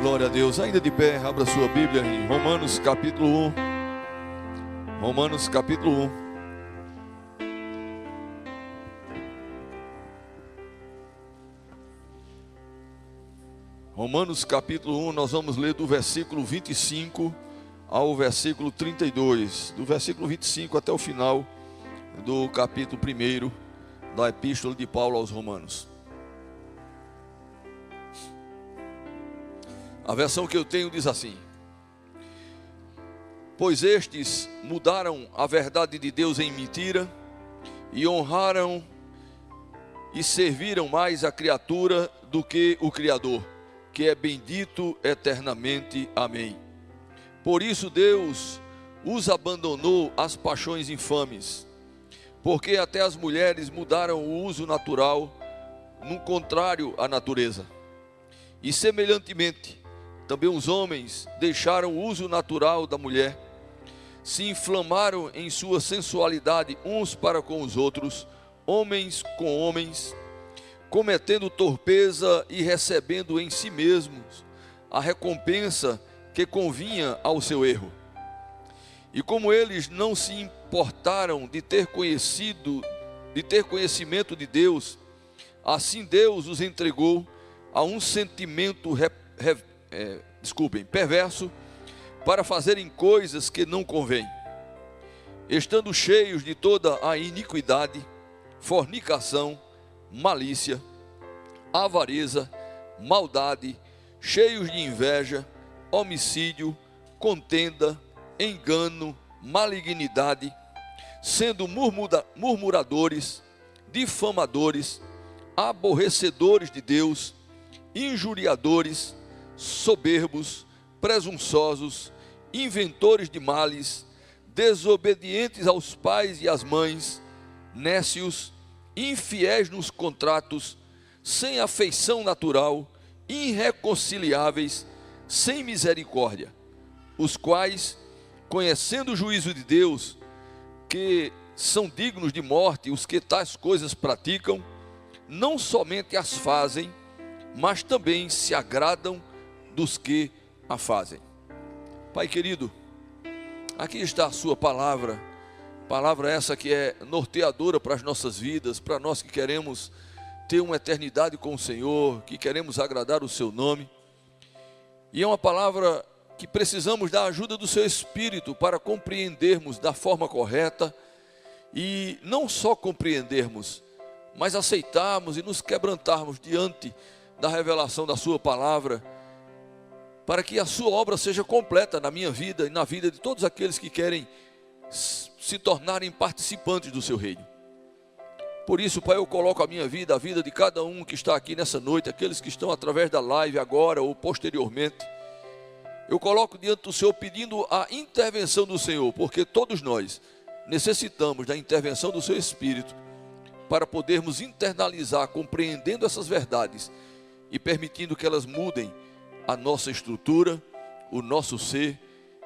Glória a Deus. Ainda de pé, abra sua Bíblia em Romanos capítulo 1. Romanos capítulo 1. Romanos capítulo 1, nós vamos ler do versículo 25 ao versículo 32. Do versículo 25 até o final do capítulo 1 da Epístola de Paulo aos Romanos. A versão que eu tenho diz assim: pois estes mudaram a verdade de Deus em mentira e honraram e serviram mais a criatura do que o Criador, que é bendito eternamente. Amém. Por isso Deus os abandonou às paixões infames, porque até as mulheres mudaram o uso natural, no contrário à natureza. E semelhantemente, também os homens deixaram o uso natural da mulher, se inflamaram em sua sensualidade uns para com os outros, homens com homens, cometendo torpeza e recebendo em si mesmos a recompensa que convinha ao seu erro. E como eles não se importaram de ter conhecimento de Deus, assim Deus os entregou a um sentimento perverso, para fazerem coisas que não convêm, estando cheios de toda a iniquidade, fornicação, malícia, avareza, maldade, cheios de inveja, homicídio, contenda, engano, malignidade, sendo murmuradores, difamadores, aborrecedores de Deus, injuriadores, soberbos, presunçosos, inventores de males, desobedientes aos pais e às mães, nécios, infiéis nos contratos, sem afeição natural, irreconciliáveis, sem misericórdia, os quais, conhecendo o juízo de Deus, que são dignos de morte os que tais coisas praticam, não somente as fazem, mas também se agradam dos que a fazem. Pai querido, aqui está a sua palavra essa que é norteadora para as nossas vidas, para nós que queremos ter uma eternidade com o Senhor, que queremos agradar o seu nome, e é uma palavra que precisamos da ajuda do seu Espírito para compreendermos da forma correta, e não só compreendermos, mas aceitarmos e nos quebrantarmos diante da revelação da sua palavra, para que a sua obra seja completa na minha vida e na vida de todos aqueles que querem se tornarem participantes do seu reino. Por isso, Pai, eu coloco a minha vida, a vida de cada um que está aqui nessa noite, aqueles que estão através da live agora ou posteriormente, eu coloco diante do Senhor pedindo a intervenção do Senhor, porque todos nós necessitamos da intervenção do seu Espírito para podermos internalizar, compreendendo essas verdades e permitindo que elas mudem a nossa estrutura, o nosso ser,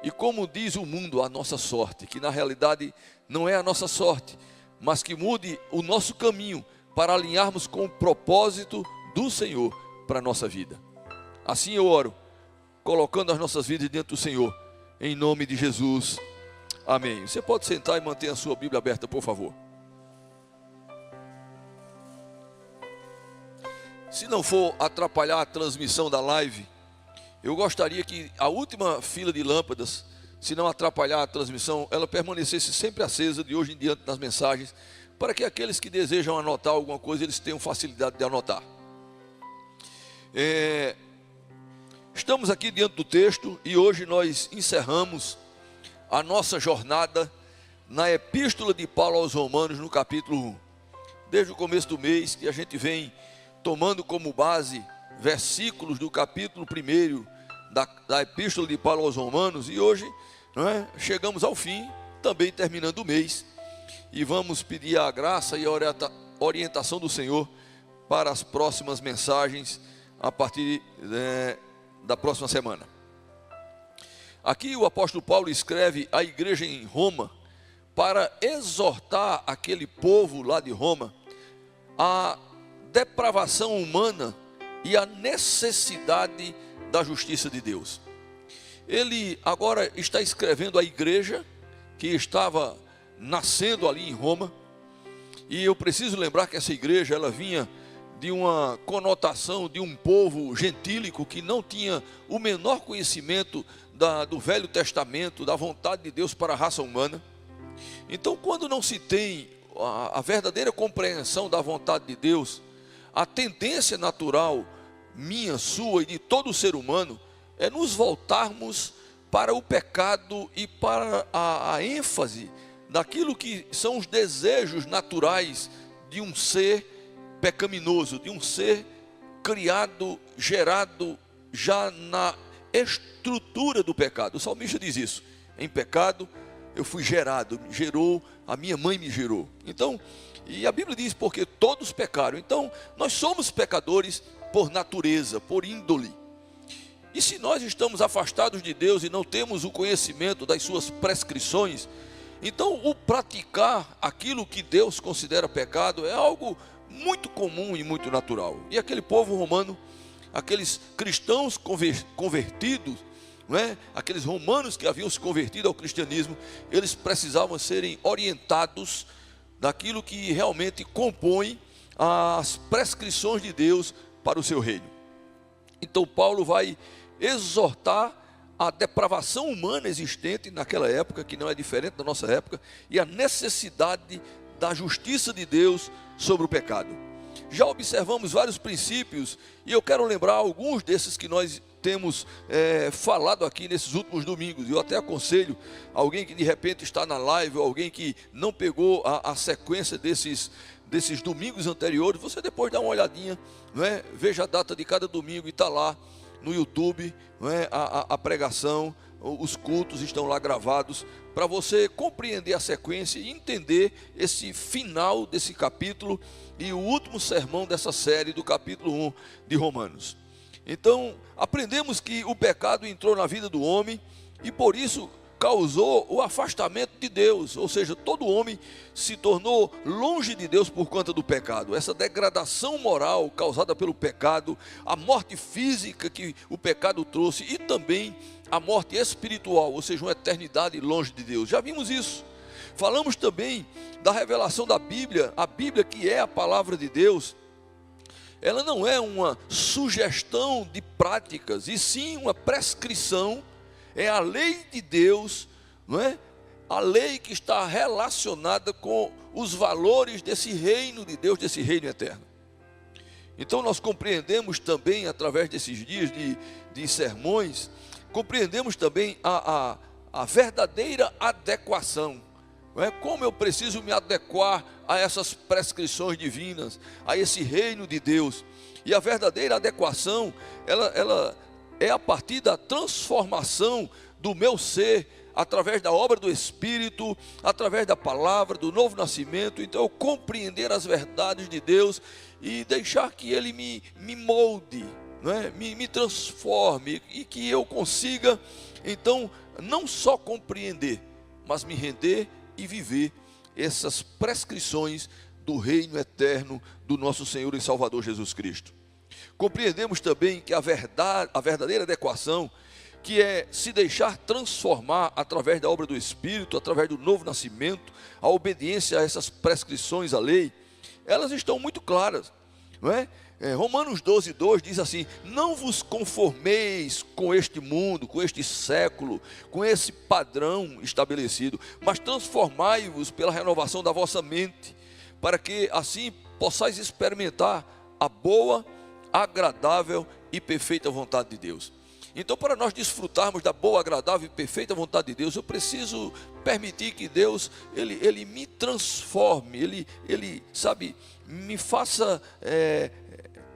e como diz o mundo, a nossa sorte, que na realidade não é a nossa sorte, mas que mude o nosso caminho para alinharmos com o propósito do Senhor para a nossa vida. Assim eu oro, colocando as nossas vidas diante do Senhor, em nome de Jesus, amém. Você pode sentar e manter a sua Bíblia aberta, por favor. Se não for atrapalhar a transmissão da live, eu gostaria que a última fila de lâmpadas, se não atrapalhar a transmissão, ela permanecesse sempre acesa de hoje em diante nas mensagens, para que aqueles que desejam anotar alguma coisa, eles tenham facilidade de anotar. Estamos aqui diante do texto e hoje nós encerramos a nossa jornada na Epístola de Paulo aos Romanos, no capítulo 1. Desde o começo do mês que a gente vem tomando como base versículos do capítulo 1 da Epístola de Paulo aos Romanos, e hoje chegamos ao fim, também terminando o mês, e vamos pedir a graça e a orientação do Senhor para as próximas mensagens a partir da próxima semana. Aqui o apóstolo Paulo escreve à igreja em Roma para exortar aquele povo lá de Roma a depravação humana e a necessidade da justiça de Deus. Ele agora está escrevendo à igreja que estava nascendo ali em Roma, e eu preciso lembrar que essa igreja, ela vinha de uma conotação de um povo gentílico que não tinha o menor conhecimento do Velho Testamento, da vontade de Deus para a raça humana. Então, quando não se tem a verdadeira compreensão da vontade de Deus, a tendência natural minha, sua e de todo ser humano é nos voltarmos para o pecado e para a ênfase daquilo que são os desejos naturais de um ser pecaminoso, de um ser criado, gerado já na estrutura do pecado. O salmista diz isso: em pecado eu fui gerado, gerou, a minha mãe me gerou. Então, e a Bíblia diz, porque todos pecaram. Então, nós somos pecadores por natureza, por índole. E se nós estamos afastados de Deus e não temos o conhecimento das suas prescrições, então o praticar aquilo que Deus considera pecado é algo muito comum e muito natural. E aquele povo romano, aqueles cristãos convertidos, não é? Aqueles romanos que haviam se convertido ao cristianismo, eles precisavam serem orientados daquilo que realmente compõe as prescrições de Deus para o seu reino. Então Paulo vai exortar a depravação humana existente naquela época, que não é diferente da nossa época, e a necessidade da justiça de Deus sobre o pecado. Já observamos vários princípios, e eu quero lembrar alguns desses que nós temos falado aqui nesses últimos domingos. Eu até aconselho alguém que de repente está na live, ou alguém que não pegou a sequência desses domingos anteriores, você depois dá uma olhadinha, não é? Veja a data de cada domingo e está lá no YouTube, não é? A pregação, os cultos estão lá gravados, para você compreender a sequência e entender esse final desse capítulo e o último sermão dessa série do capítulo 1 de Romanos. Então, aprendemos que o pecado entrou na vida do homem e por isso causou o afastamento de Deus, ou seja, todo homem se tornou longe de Deus por conta do pecado. Essa degradação moral causada pelo pecado, a morte física que o pecado trouxe e também a morte espiritual, ou seja, uma eternidade longe de Deus. Já vimos isso. Falamos também da revelação da Bíblia, a Bíblia que é a palavra de Deus. Ela não é uma sugestão de práticas, e sim uma prescrição. É a lei de Deus, não é? A lei que está relacionada com os valores desse reino de Deus, desse reino eterno. Então nós compreendemos também, através desses dias de sermões, compreendemos também a verdadeira adequação. Não é? Como eu preciso me adequar a essas prescrições divinas, a esse reino de Deus. E a verdadeira adequação, ela é a partir da transformação do meu ser, através da obra do Espírito, através da palavra, do novo nascimento. Então eu compreender as verdades de Deus e deixar que Ele me molde, não é? me transforme, e que eu consiga, então, não só compreender, mas me render e viver essas prescrições do reino eterno do nosso Senhor e Salvador Jesus Cristo. Compreendemos também que a verdadeira adequação, que é se deixar transformar através da obra do Espírito, através do novo nascimento, a obediência a essas prescrições, a lei, elas estão muito claras, não é? Romanos 12:2 diz assim: não vos conformeis com este mundo, com este século, com esse padrão estabelecido, mas transformai-vos pela renovação da vossa mente, para que assim possais experimentar a boa, agradável e perfeita vontade de Deus. Então, para nós desfrutarmos da boa, agradável e perfeita vontade de Deus, eu preciso permitir que Deus, Ele me transforme, Ele sabe, me faça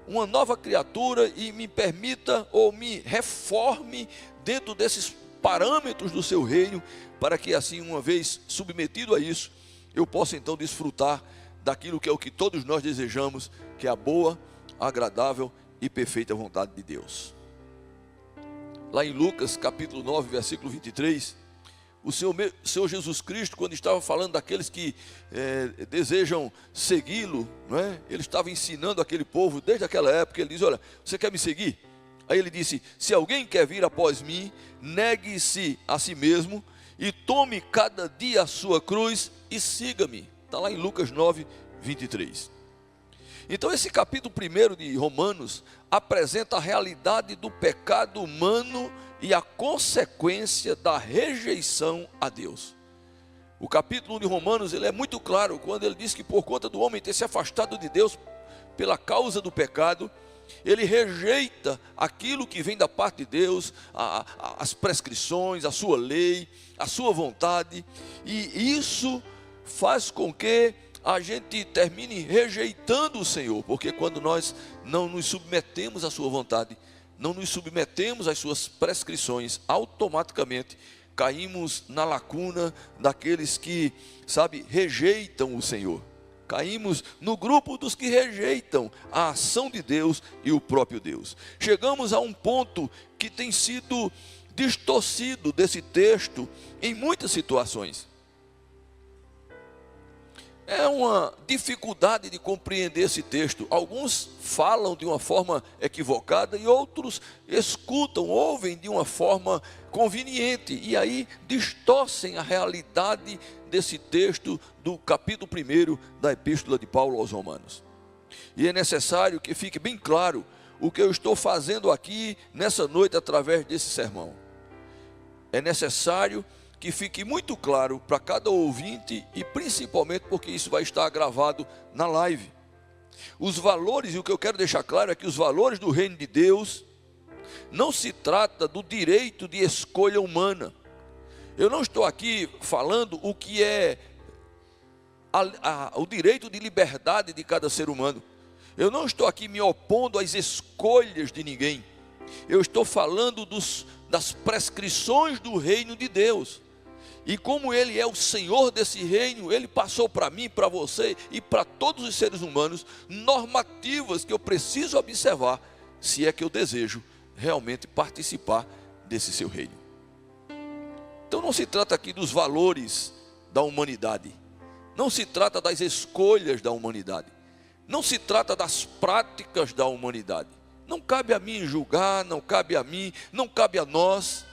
uma nova criatura e me permita ou me reforme dentro desses parâmetros do seu reino, para que assim, uma vez submetido a isso, eu possa então desfrutar daquilo que é o que todos nós desejamos, que é a boa, agradável e perfeita vontade de Deus. Lá em Lucas capítulo 9, versículo 23, O Senhor Jesus Cristo, quando estava falando daqueles que desejam segui-lo, não é? Ele estava ensinando aquele povo desde aquela época. Ele diz: olha, você quer me seguir? Aí ele disse: se alguém quer vir após mim, negue-se a si mesmo e tome cada dia a sua cruz e siga-me. Está lá em Lucas 9, 23. Então esse capítulo 1 de Romanos apresenta a realidade do pecado humano e a consequência da rejeição a Deus. O capítulo 1 de Romanos, ele é muito claro quando ele diz que por conta do homem ter se afastado de Deus pela causa do pecado, ele rejeita aquilo que vem da parte de Deus, as prescrições, a sua lei, a sua vontade, e isso faz com que a gente termine rejeitando o Senhor, porque quando nós não nos submetemos à sua vontade, não nos submetemos às suas prescrições, automaticamente caímos na lacuna daqueles que, rejeitam o Senhor. Caímos no grupo dos que rejeitam a ação de Deus e o próprio Deus. Chegamos a um ponto que tem sido distorcido desse texto em muitas situações. É uma dificuldade de compreender esse texto. Alguns falam de uma forma equivocada e outros escutam, ouvem de uma forma conveniente. E aí distorcem a realidade desse texto do capítulo 1 da Epístola de Paulo aos Romanos. E é necessário que fique bem claro o que eu estou fazendo aqui nessa noite através desse sermão. É necessário que fique muito claro para cada ouvinte e principalmente porque isso vai estar gravado na live. Os valores, e o que eu quero deixar claro é que os valores do reino de Deus não se trata do direito de escolha humana. Eu não estou aqui falando o que é o direito de liberdade de cada ser humano. Eu não estou aqui me opondo às escolhas de ninguém. Eu estou falando das prescrições do reino de Deus. E como Ele é o Senhor desse reino, Ele passou para mim, para você e para todos os seres humanos normativas que eu preciso observar, se é que eu desejo realmente participar desse seu reino. Então não se trata aqui dos valores da humanidade, não se trata das escolhas da humanidade, não se trata das práticas da humanidade. Não cabe a mim julgar, não cabe a mim, não cabe a nós.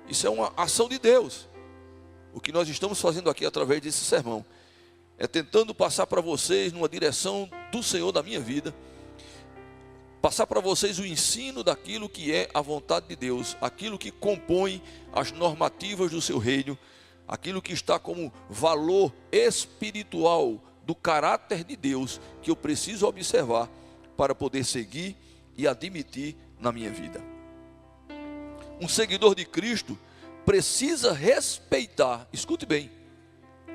Isso é uma ação de Deus. O que nós estamos fazendo aqui através desse sermão é tentando passar para vocês numa direção do Senhor da minha vida, passar para vocês o ensino daquilo que é a vontade de Deus, aquilo que compõe as normativas do seu reino, aquilo que está como valor espiritual do caráter de Deus que eu preciso observar para poder seguir e admitir na minha vida. Um seguidor de Cristo precisa respeitar, escute bem,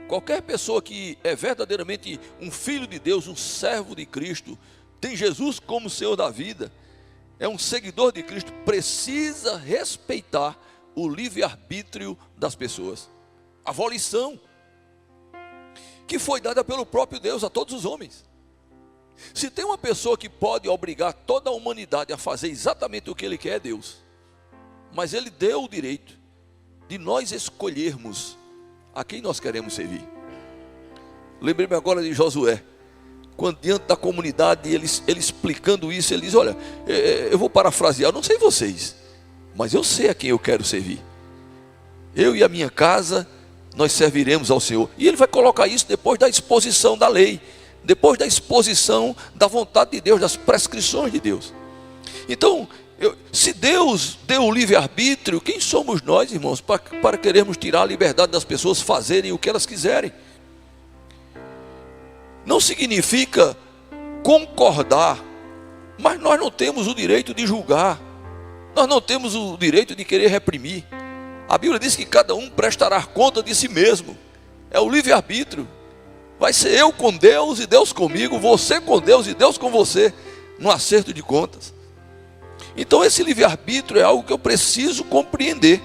qualquer pessoa que é verdadeiramente um filho de Deus, um servo de Cristo, tem Jesus como Senhor da vida, é um seguidor de Cristo, precisa respeitar o livre-arbítrio das pessoas, a volição que foi dada pelo próprio Deus a todos os homens. Se tem uma pessoa que pode obrigar toda a humanidade a fazer exatamente o que Ele quer, é Deus. Mas Ele deu o direito de nós escolhermos a quem nós queremos servir. Lembrei-me agora de Josué, quando diante da comunidade, ele explicando isso, ele diz: olha, eu vou parafrasear, eu não sei vocês, mas eu sei a quem eu quero servir. Eu e a minha casa, nós serviremos ao Senhor. E ele vai colocar isso depois da exposição da lei, depois da exposição da vontade de Deus, das prescrições de Deus. Então, se Deus deu o livre-arbítrio, quem somos nós, irmãos, para querermos tirar a liberdade das pessoas fazerem o que elas quiserem? Não significa concordar, mas nós não temos o direito de julgar, nós não temos o direito de querer reprimir. A Bíblia diz que cada um prestará conta de si mesmo, é o livre-arbítrio. Vai ser eu com Deus e Deus comigo, você com Deus e Deus com você, no acerto de contas. Então esse livre-arbítrio é algo que eu preciso compreender.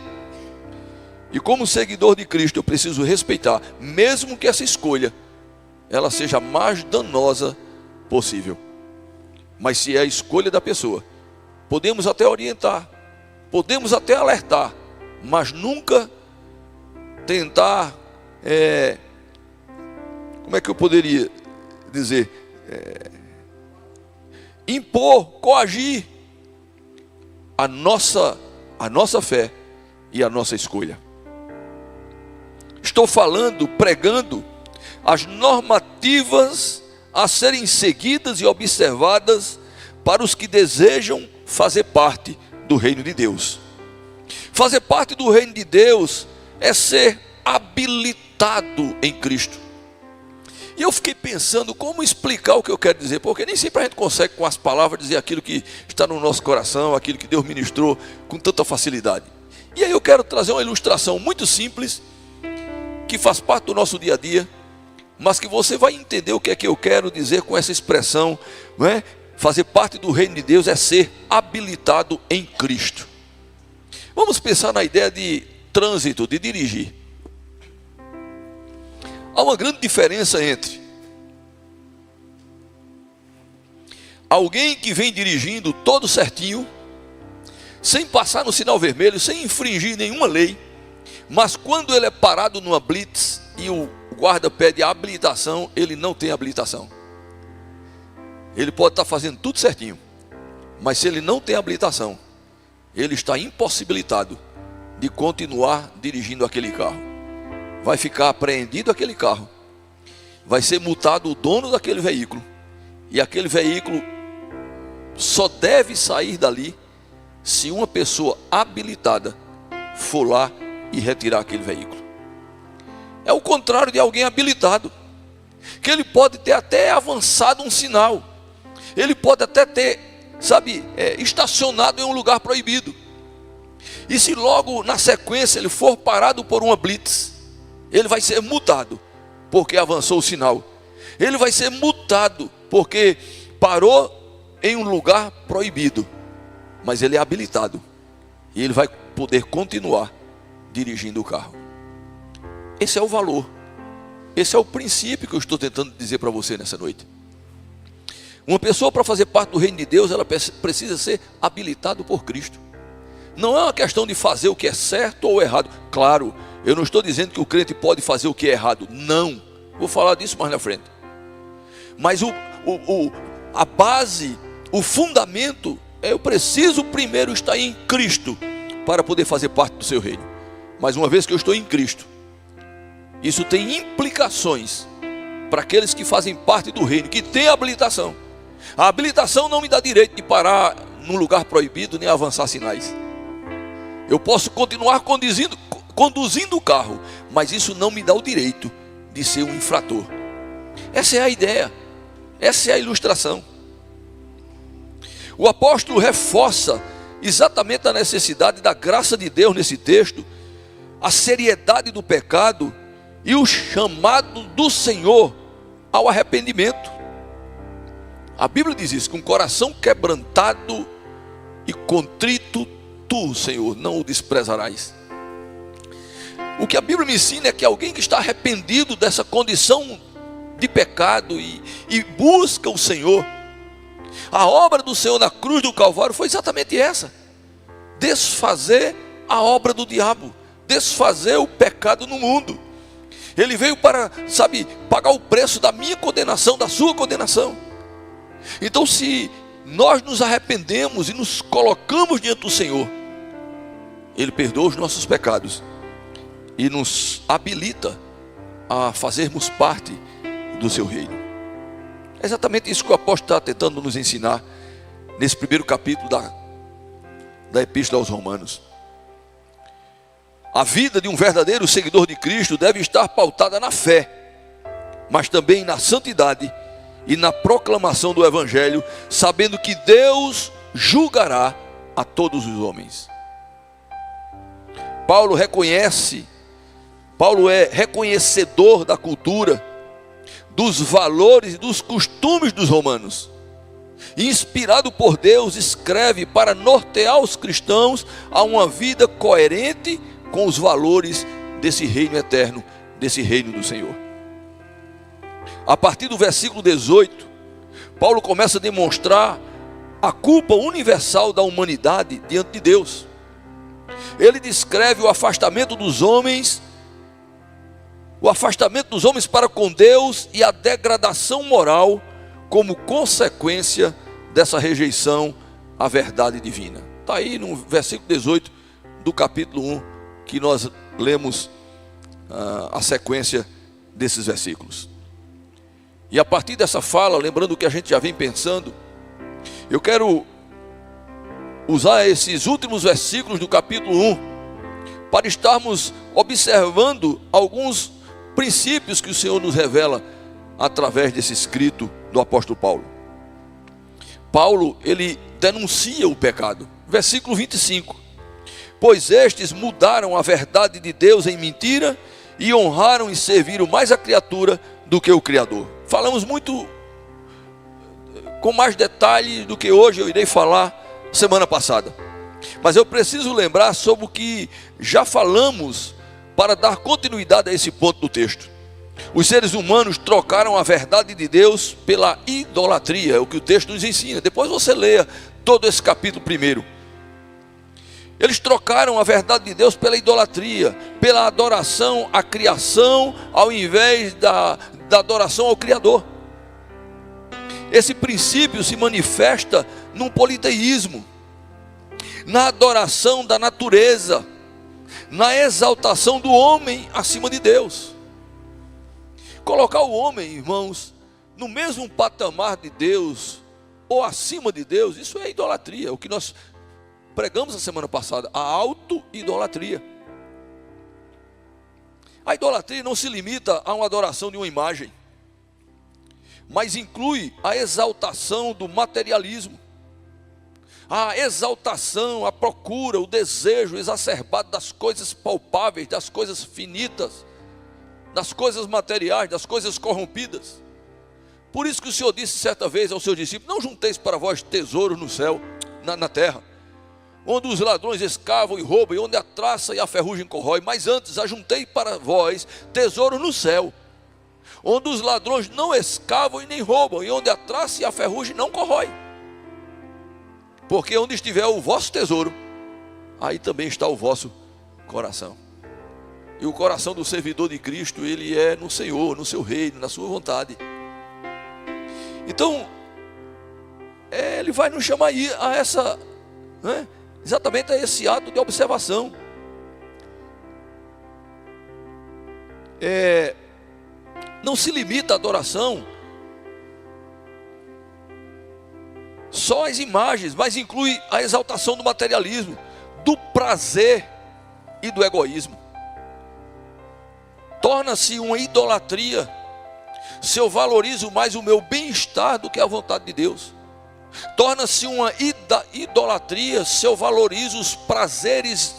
E como seguidor de Cristo eu preciso respeitar, mesmo que essa escolha ela seja a mais danosa possível. Mas se é a escolha da pessoa, podemos até orientar, podemos até alertar, mas nunca tentar, como é que eu poderia dizer? Impor, coagir a nossa fé e a nossa escolha. Estou falando, pregando as normativas a serem seguidas e observadas para os que desejam fazer parte do reino de Deus. Fazer parte do reino de Deus é ser habilitado em Cristo. E eu fiquei pensando como explicar o que eu quero dizer, porque nem sempre a gente consegue com as palavras dizer aquilo que está no nosso coração, aquilo que Deus ministrou com tanta facilidade. E aí eu quero trazer uma ilustração muito simples, que faz parte do nosso dia a dia, mas que você vai entender o que é que eu quero dizer com essa expressão, não é? Fazer parte do reino de Deus é ser habilitado em Cristo. Vamos pensar na ideia de trânsito, de dirigir. Há uma grande diferença entre alguém que vem dirigindo todo certinho, sem passar no sinal vermelho, sem infringir nenhuma lei, mas quando ele é parado numa blitz e o guarda pede a habilitação, ele não tem habilitação. Ele pode estar fazendo tudo certinho, mas se ele não tem habilitação, ele está impossibilitado de continuar dirigindo aquele carro. Vai ficar apreendido aquele carro, vai ser multado o dono daquele veículo, e aquele veículo só deve sair dali se uma pessoa habilitada for lá e retirar aquele veículo. É o contrário de alguém habilitado, que ele pode ter até avançado um sinal, ele pode até ter, estacionado em um lugar proibido, e se logo na sequência ele for parado por uma blitz, ele vai ser multado porque avançou o sinal. Ele vai ser multado porque parou em um lugar proibido. Mas ele é habilitado e ele vai poder continuar dirigindo o carro. Esse é o valor. Esse é o princípio que eu estou tentando dizer para você nessa noite. Uma pessoa, para fazer parte do reino de Deus, ela precisa ser habilitada por Cristo. Não é uma questão de fazer o que é certo ou errado. Claro, eu não estou dizendo que o crente pode fazer o que é errado. Não. Vou falar disso mais na frente. Mas a base, o fundamento, eu preciso primeiro estar em Cristo para poder fazer parte do seu reino. Mas uma vez que eu estou em Cristo, isso tem implicações para aqueles que fazem parte do reino, que têm habilitação. A habilitação não me dá direito de parar num lugar proibido, nem avançar sinais. Eu posso continuar conduzindo o carro, mas isso não me dá o direito de ser um infrator. Essa é a ideia, essa é a ilustração. O apóstolo reforça exatamente a necessidade da graça de Deus nesse texto, a seriedade do pecado e o chamado do Senhor ao arrependimento. A Bíblia diz isso: com o coração quebrantado e contrito, tu, Senhor, não o desprezarás. O que a Bíblia me ensina é que alguém que está arrependido dessa condição de pecado e busca o Senhor, a obra do Senhor na cruz do Calvário foi exatamente essa: desfazer a obra do diabo, desfazer o pecado no mundo. Ele veio para, pagar o preço da minha condenação, da sua condenação. Então, se nós nos arrependemos e nos colocamos diante do Senhor, Ele perdoa os nossos pecados e nos habilita a fazermos parte do seu reino. É exatamente isso que o apóstolo está tentando nos ensinar nesse primeiro capítulo da Epístola aos Romanos. A vida de um verdadeiro seguidor de Cristo deve estar pautada na fé, mas também na santidade e na proclamação do Evangelho, sabendo que Deus julgará a todos os homens. Paulo é reconhecedor da cultura, dos valores e dos costumes dos romanos. Inspirado por Deus, escreve para nortear os cristãos a uma vida coerente com os valores desse reino eterno, desse reino do Senhor. A partir do versículo 18, Paulo começa a demonstrar a culpa universal da humanidade diante de Deus. Ele descreve o afastamento dos homens o afastamento dos homens para com Deus e a degradação moral como consequência dessa rejeição à verdade divina. Está aí no versículo 18 do capítulo 1 que nós lemos a sequência desses versículos. E a partir dessa fala, lembrando o que a gente já vem pensando, eu quero usar esses últimos versículos do capítulo 1 para estarmos observando alguns princípios que o Senhor nos revela através desse escrito do apóstolo Paulo. Paulo, ele denuncia o pecado. Versículo 25: pois estes mudaram a verdade de Deus em mentira e honraram e serviram mais a criatura do que o Criador. Falamos muito com mais detalhe do que hoje eu irei falar semana passada. Mas eu preciso lembrar sobre o que já falamos para dar continuidade a esse ponto do texto. Os seres humanos trocaram a verdade de Deus pela idolatria, é o que o texto nos ensina. Depois você leia todo esse capítulo primeiro. Eles trocaram a verdade de Deus pela idolatria, pela adoração à criação, ao invés da adoração ao Criador. Esse princípio se manifesta num politeísmo, na adoração da natureza, na exaltação do homem acima de Deus. Colocar o homem, irmãos, no mesmo patamar de Deus, ou acima de Deus, isso é idolatria, o que nós pregamos a semana passada, a auto-idolatria. A idolatria não se limita a uma adoração de uma imagem, mas inclui a exaltação do materialismo, a exaltação, a procura, o desejo exacerbado das coisas palpáveis, das coisas finitas, das coisas materiais, das coisas corrompidas. Por isso que o Senhor disse certa vez aos seus discípulos: não junteis para vós tesouros no céu, na terra, onde os ladrões escavam e roubam, e onde a traça e a ferrugem corrói, mas antes ajuntei para vós tesouro no céu, onde os ladrões não escavam e nem roubam, e onde a traça e a ferrugem não corrói. Porque onde estiver o vosso tesouro, aí também está o vosso coração. E o coração do servidor de Cristo, ele é no Senhor, no seu reino, na sua vontade. Então, ele vai nos chamar a essa, né, exatamente a esse ato de observação. Não se limita a adoração só às imagens, mas inclui a exaltação do materialismo, do prazer e do egoísmo. Torna-se uma idolatria se eu valorizo mais o meu bem-estar do que a vontade de Deus. Torna-se uma idolatria se eu valorizo os prazeres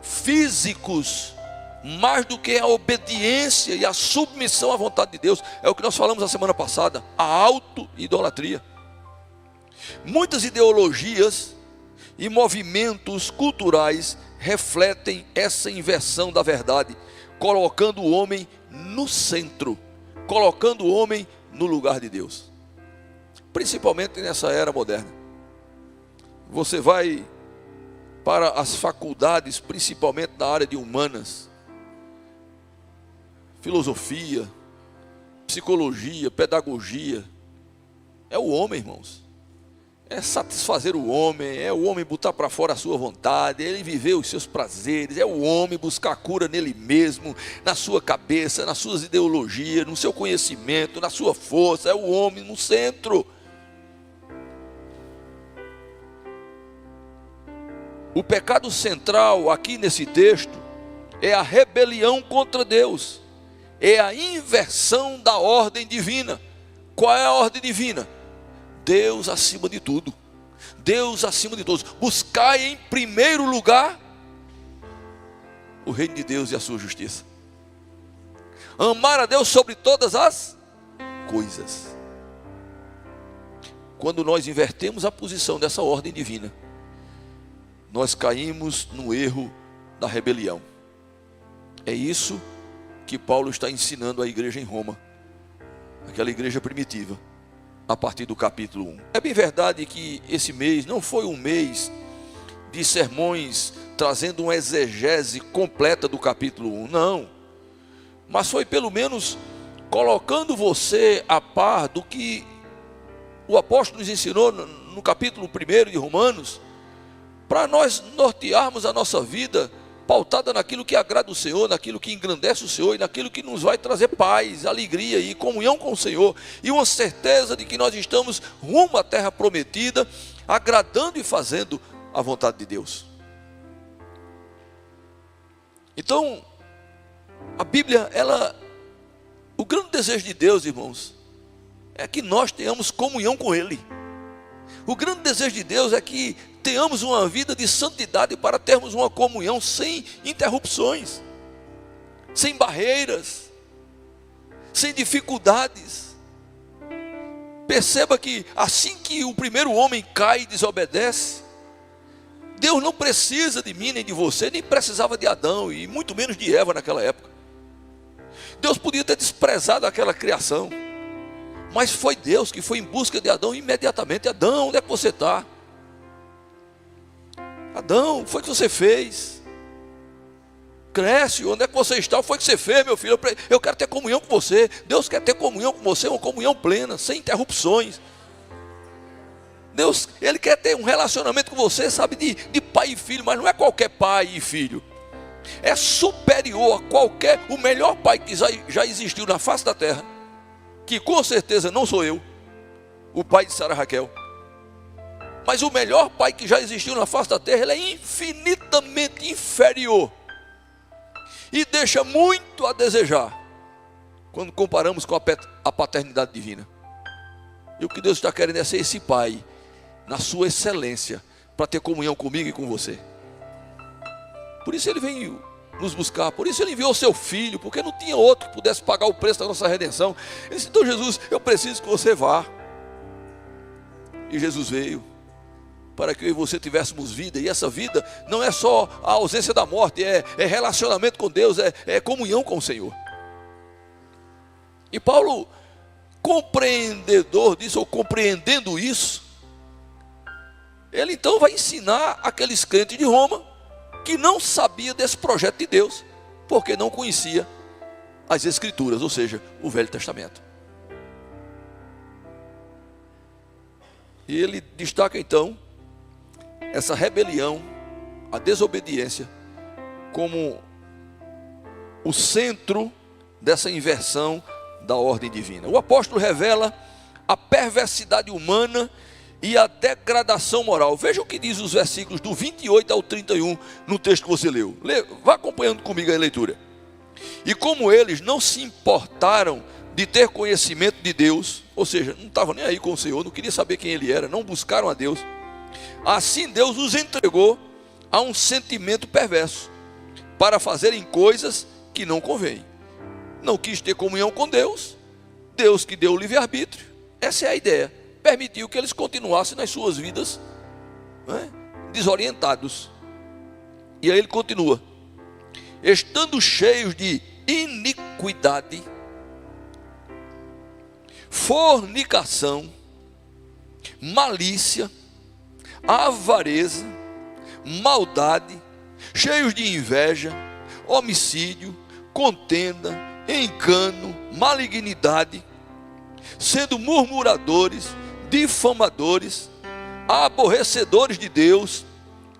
físicos mais do que a obediência e a submissão à vontade de Deus. É o que nós falamos a semana passada, a auto-idolatria. Muitas ideologias e movimentos culturais refletem essa inversão da verdade, colocando o homem no centro, colocando o homem no lugar de Deus. Principalmente nessa era moderna. Você vai para as faculdades, principalmente na área de humanas, filosofia, psicologia, pedagogia, é o homem, irmãos. É satisfazer o homem, é o homem botar para fora a sua vontade, é ele viver os seus prazeres, é o homem buscar a cura nele mesmo, na sua cabeça, nas suas ideologias, no seu conhecimento, na sua força, é o homem no centro. O pecado central aqui nesse texto é a rebelião contra Deus, é a inversão da ordem divina. Qual é a ordem divina? Deus acima de tudo, Deus acima de todos. Buscai em primeiro lugar o reino de Deus e a sua justiça. Amar a Deus sobre todas as coisas. Quando nós invertemos a posição dessa ordem divina, nós caímos no erro da rebelião. É isso que Paulo está ensinando à igreja em Roma, aquela igreja primitiva, a partir do capítulo 1. É bem verdade que esse mês não foi um mês de sermões trazendo uma exegese completa do capítulo 1, não. mas foi pelo menos colocando você a par do que o apóstolo nos ensinou no capítulo 1 de Romanos, para nós nortearmos a nossa vida pautada naquilo que agrada o Senhor, naquilo que engrandece o Senhor e naquilo que nos vai trazer paz, alegria e comunhão com o Senhor, e uma certeza de que nós estamos rumo à terra prometida, agradando e fazendo a vontade de Deus. Então, a Bíblia, o grande desejo de Deus, irmãos, é que nós tenhamos comunhão com Ele. O grande desejo de Deus é que tenhamos uma vida de santidade para termos uma comunhão sem interrupções, sem barreiras, sem dificuldades. Perceba que assim que o primeiro homem cai e desobedece, Deus não precisa de mim nem de você, nem precisava de Adão e muito menos de Eva naquela época. Deus podia ter desprezado aquela criação, mas foi Deus que foi em busca de Adão imediatamente. Adão, onde é que você está? Adão, o que foi que você fez? Cresce, onde é que você está? O que foi que você fez, meu filho? Eu quero ter comunhão com você. Deus quer ter comunhão com você, uma comunhão plena, sem interrupções. Deus, Ele quer ter um relacionamento com você, sabe, de pai e filho, mas não é qualquer pai e filho. É superior a qualquer, o melhor pai que já existiu na face da terra, que com certeza não sou eu, o pai de Sara Raquel. Mas o melhor pai que já existiu na face da terra, ele é infinitamente inferior. E deixa muito a desejar, quando comparamos com a paternidade divina. E o que Deus está querendo é ser esse pai, na sua excelência, para ter comunhão comigo e com você. Por isso Ele veio nos buscar, por isso Ele enviou o seu Filho, porque não tinha outro que pudesse pagar o preço da nossa redenção. Ele disse: então Jesus, eu preciso que você vá. E Jesus veio para que eu e você tivéssemos vida, e essa vida não é só a ausência da morte, é relacionamento com Deus, é comunhão com o Senhor. E Paulo, compreendedor disso, ou compreendendo isso, ele então vai ensinar aqueles crentes de Roma, que não sabia desse projeto de Deus, porque não conhecia as Escrituras, ou seja, o Velho Testamento. E ele destaca então essa rebelião, a desobediência, como o centro dessa inversão da ordem divina. O apóstolo revela a perversidade humana e a degradação moral. Veja o que diz os versículos do 28 ao 31 no texto que você leu. Vá acompanhando comigo a leitura. E como eles não se importaram de ter conhecimento de Deus, ou seja, não estavam nem aí com o Senhor, não queria saber quem Ele era, não buscaram a Deus, assim Deus os entregou a um sentimento perverso, para fazerem coisas que não convêm. Não quis ter comunhão com Deus, Deus que deu o livre-arbítrio, essa é a ideia, permitiu que eles continuassem nas suas vidas, desorientados. E aí ele continua: estando cheios de iniquidade, fornicação, malícia, avareza, maldade, cheios de inveja, homicídio, contenda, engano, malignidade, sendo murmuradores, difamadores, aborrecedores de Deus,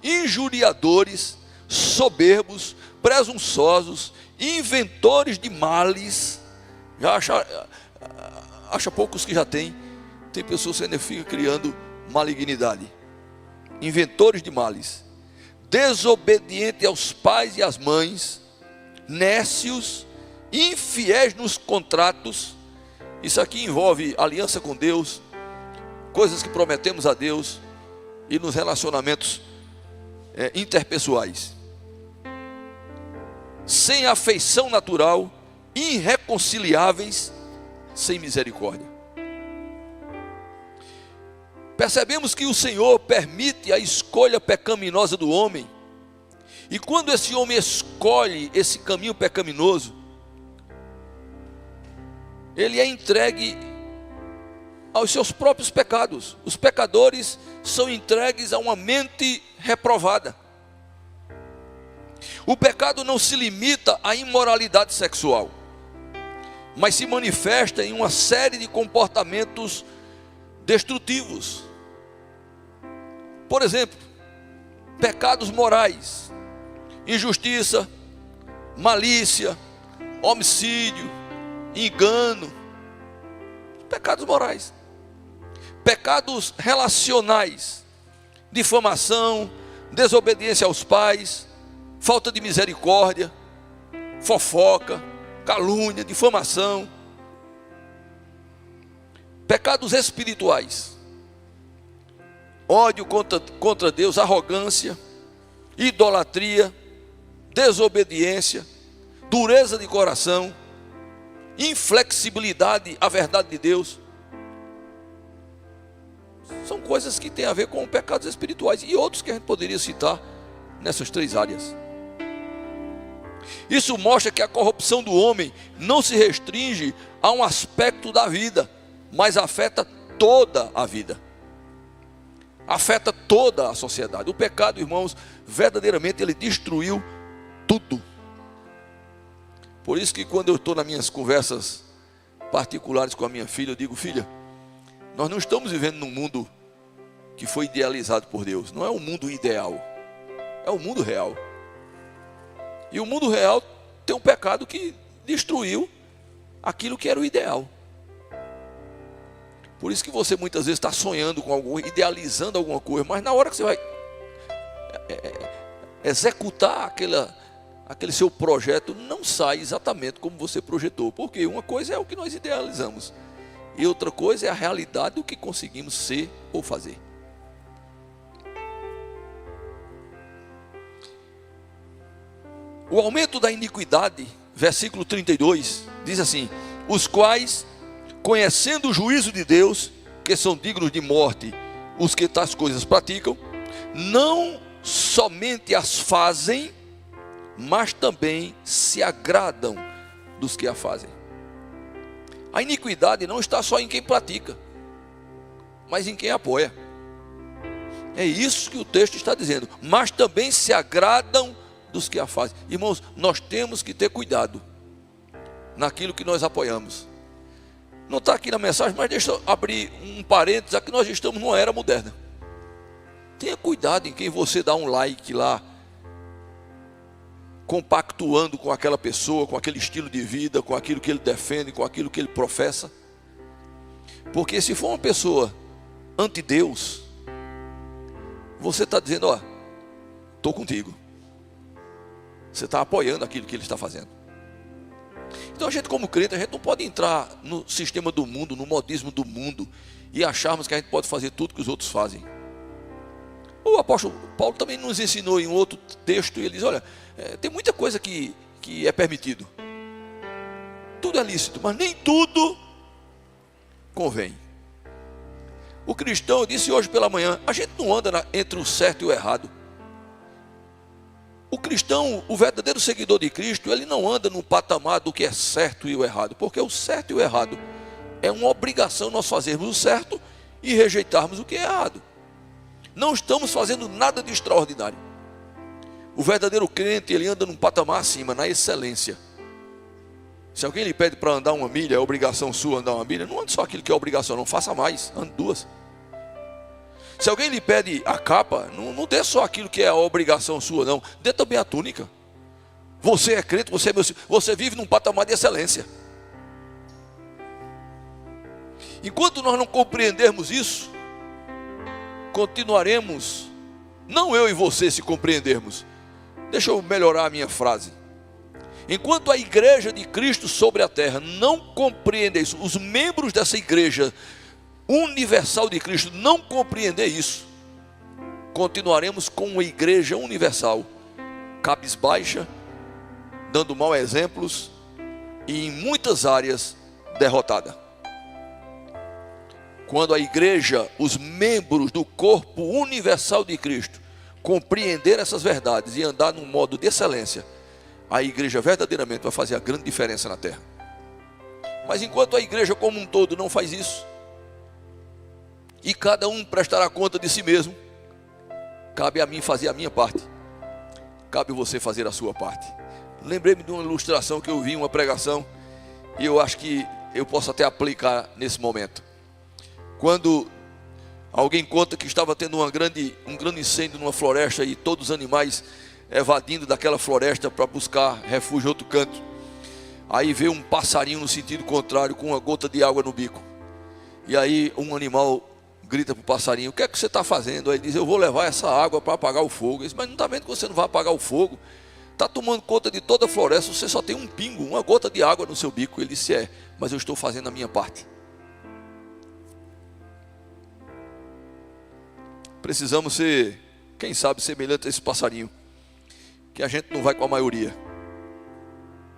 injuriadores, soberbos, presunçosos, inventores de males. Já acha poucos que já tem pessoas que ainda ficam criando malignidade. Inventores de males, desobedientes aos pais e às mães, nécios, infiéis nos contratos. Isso aqui envolve aliança com Deus, coisas que prometemos a Deus, e nos relacionamentos interpessoais, sem afeição natural, irreconciliáveis, sem misericórdia. Percebemos que o Senhor permite a escolha pecaminosa do homem, e quando esse homem escolhe esse caminho pecaminoso, ele é entregue aos seus próprios pecados. Os pecadores são entregues a uma mente reprovada. O pecado não se limita à imoralidade sexual. mas se manifesta em uma série de comportamentos destrutivos. Por exemplo, pecados morais, injustiça, malícia, homicídio, engano, pecados morais. Pecados relacionais, difamação, desobediência aos pais, falta de misericórdia, fofoca, calúnia, difamação. Pecados espirituais, ódio contra Deus, arrogância, idolatria, desobediência, dureza de coração, inflexibilidade à verdade de Deus. São coisas que têm a ver com pecados espirituais e outros que a gente poderia citar nessas três áreas. Isso mostra que a corrupção do homem não se restringe a um aspecto da vida, mas afeta toda a vida, afeta toda a sociedade. O pecado, irmãos, verdadeiramente ele destruiu tudo. Por isso que quando eu estou nas minhas conversas particulares com a minha filha, eu digo: filha, nós não estamos vivendo num mundo que foi idealizado por Deus. Não é um mundo ideal, é o mundo real. E o mundo real tem um pecado que destruiu aquilo que era o ideal. Por isso que você muitas vezes está sonhando com algo, idealizando alguma coisa, mas na hora que você vai executar aquele seu projeto, não sai exatamente como você projetou. Porque uma coisa é o que nós idealizamos e outra coisa é a realidade do que conseguimos ser ou fazer. O aumento da iniquidade, versículo 32, diz assim: os quais, conhecendo o juízo de Deus, que são dignos de morte os que tais coisas praticam, não somente as fazem, mas também se agradam dos que a fazem. A iniquidade não está só em quem pratica, mas em quem apoia. É isso que o texto está dizendo. Mas também se agradam dos que a fazem. Irmãos, nós temos que ter cuidado naquilo que nós apoiamos. Não está aqui na mensagem, mas deixa eu abrir um parênteses. Aqui nós estamos numa era moderna. Tenha cuidado em quem você dá um like lá, compactuando com aquela pessoa, com aquele estilo de vida, com aquilo que ele defende, com aquilo que ele professa. Porque se for uma pessoa anti-Deus, você está dizendo: ó, estou contigo. Você está apoiando aquilo que ele está fazendo. Então a gente, como crente, a gente não pode entrar no sistema do mundo, no modismo do mundo, e acharmos que a gente pode fazer tudo que os outros fazem. O apóstolo Paulo também nos ensinou em um outro texto, e ele diz: olha, tem muita coisa que é permitido, tudo é lícito, mas nem tudo convém. O cristão, eu disse hoje pela manhã, a gente não anda entre o certo e o errado. O cristão, o verdadeiro seguidor de Cristo, ele não anda no patamar do que é certo e o errado, porque o certo e o errado é uma obrigação nós fazermos o certo e rejeitarmos o que é errado. Não estamos fazendo nada de extraordinário. O verdadeiro crente, ele anda num patamar acima, na excelência. Se alguém lhe pede para andar uma milha, é obrigação sua andar uma milha, não ande só aquilo que é obrigação, não, faça mais, ande duas. Se alguém lhe pede a capa, não dê só aquilo que é a obrigação sua, não, dê também a túnica. Você é crente, você vive num patamar de excelência. Enquanto nós não compreendermos isso, continuaremos, não eu e você se compreendermos. Deixa eu melhorar a minha frase. Enquanto a igreja de Cristo sobre a terra não compreender isso, os membros dessa igreja universal de Cristo não compreender isso, continuaremos com uma igreja universal, cabisbaixa, dando maus exemplos e em muitas áreas derrotada. Quando a igreja, os membros do corpo universal de Cristo, compreender essas verdades e andar num modo de excelência, a igreja verdadeiramente vai fazer a grande diferença na terra. Mas enquanto a igreja como um todo não faz isso, e cada um prestará conta de si mesmo, cabe a mim fazer a minha parte, cabe você fazer a sua parte. Lembrei-me de uma ilustração que eu vi em uma pregação, e eu acho que eu posso até aplicar nesse momento. Quando alguém conta que estava tendo um grande incêndio numa floresta e todos os animais evadindo daquela floresta para buscar refúgio em outro canto. Aí veio um passarinho no sentido contrário com uma gota de água no bico. E aí um animal grita para o passarinho: o que é que você está fazendo? Aí ele diz: eu vou levar essa água para apagar o fogo. Ele diz: mas não está vendo que você não vai apagar o fogo? Está tomando conta de toda a floresta, você só tem um pingo, uma gota de água no seu bico. Ele disse: é, mas eu estou fazendo a minha parte. Precisamos ser, quem sabe, semelhante a esse passarinho, que a gente não vai com a maioria.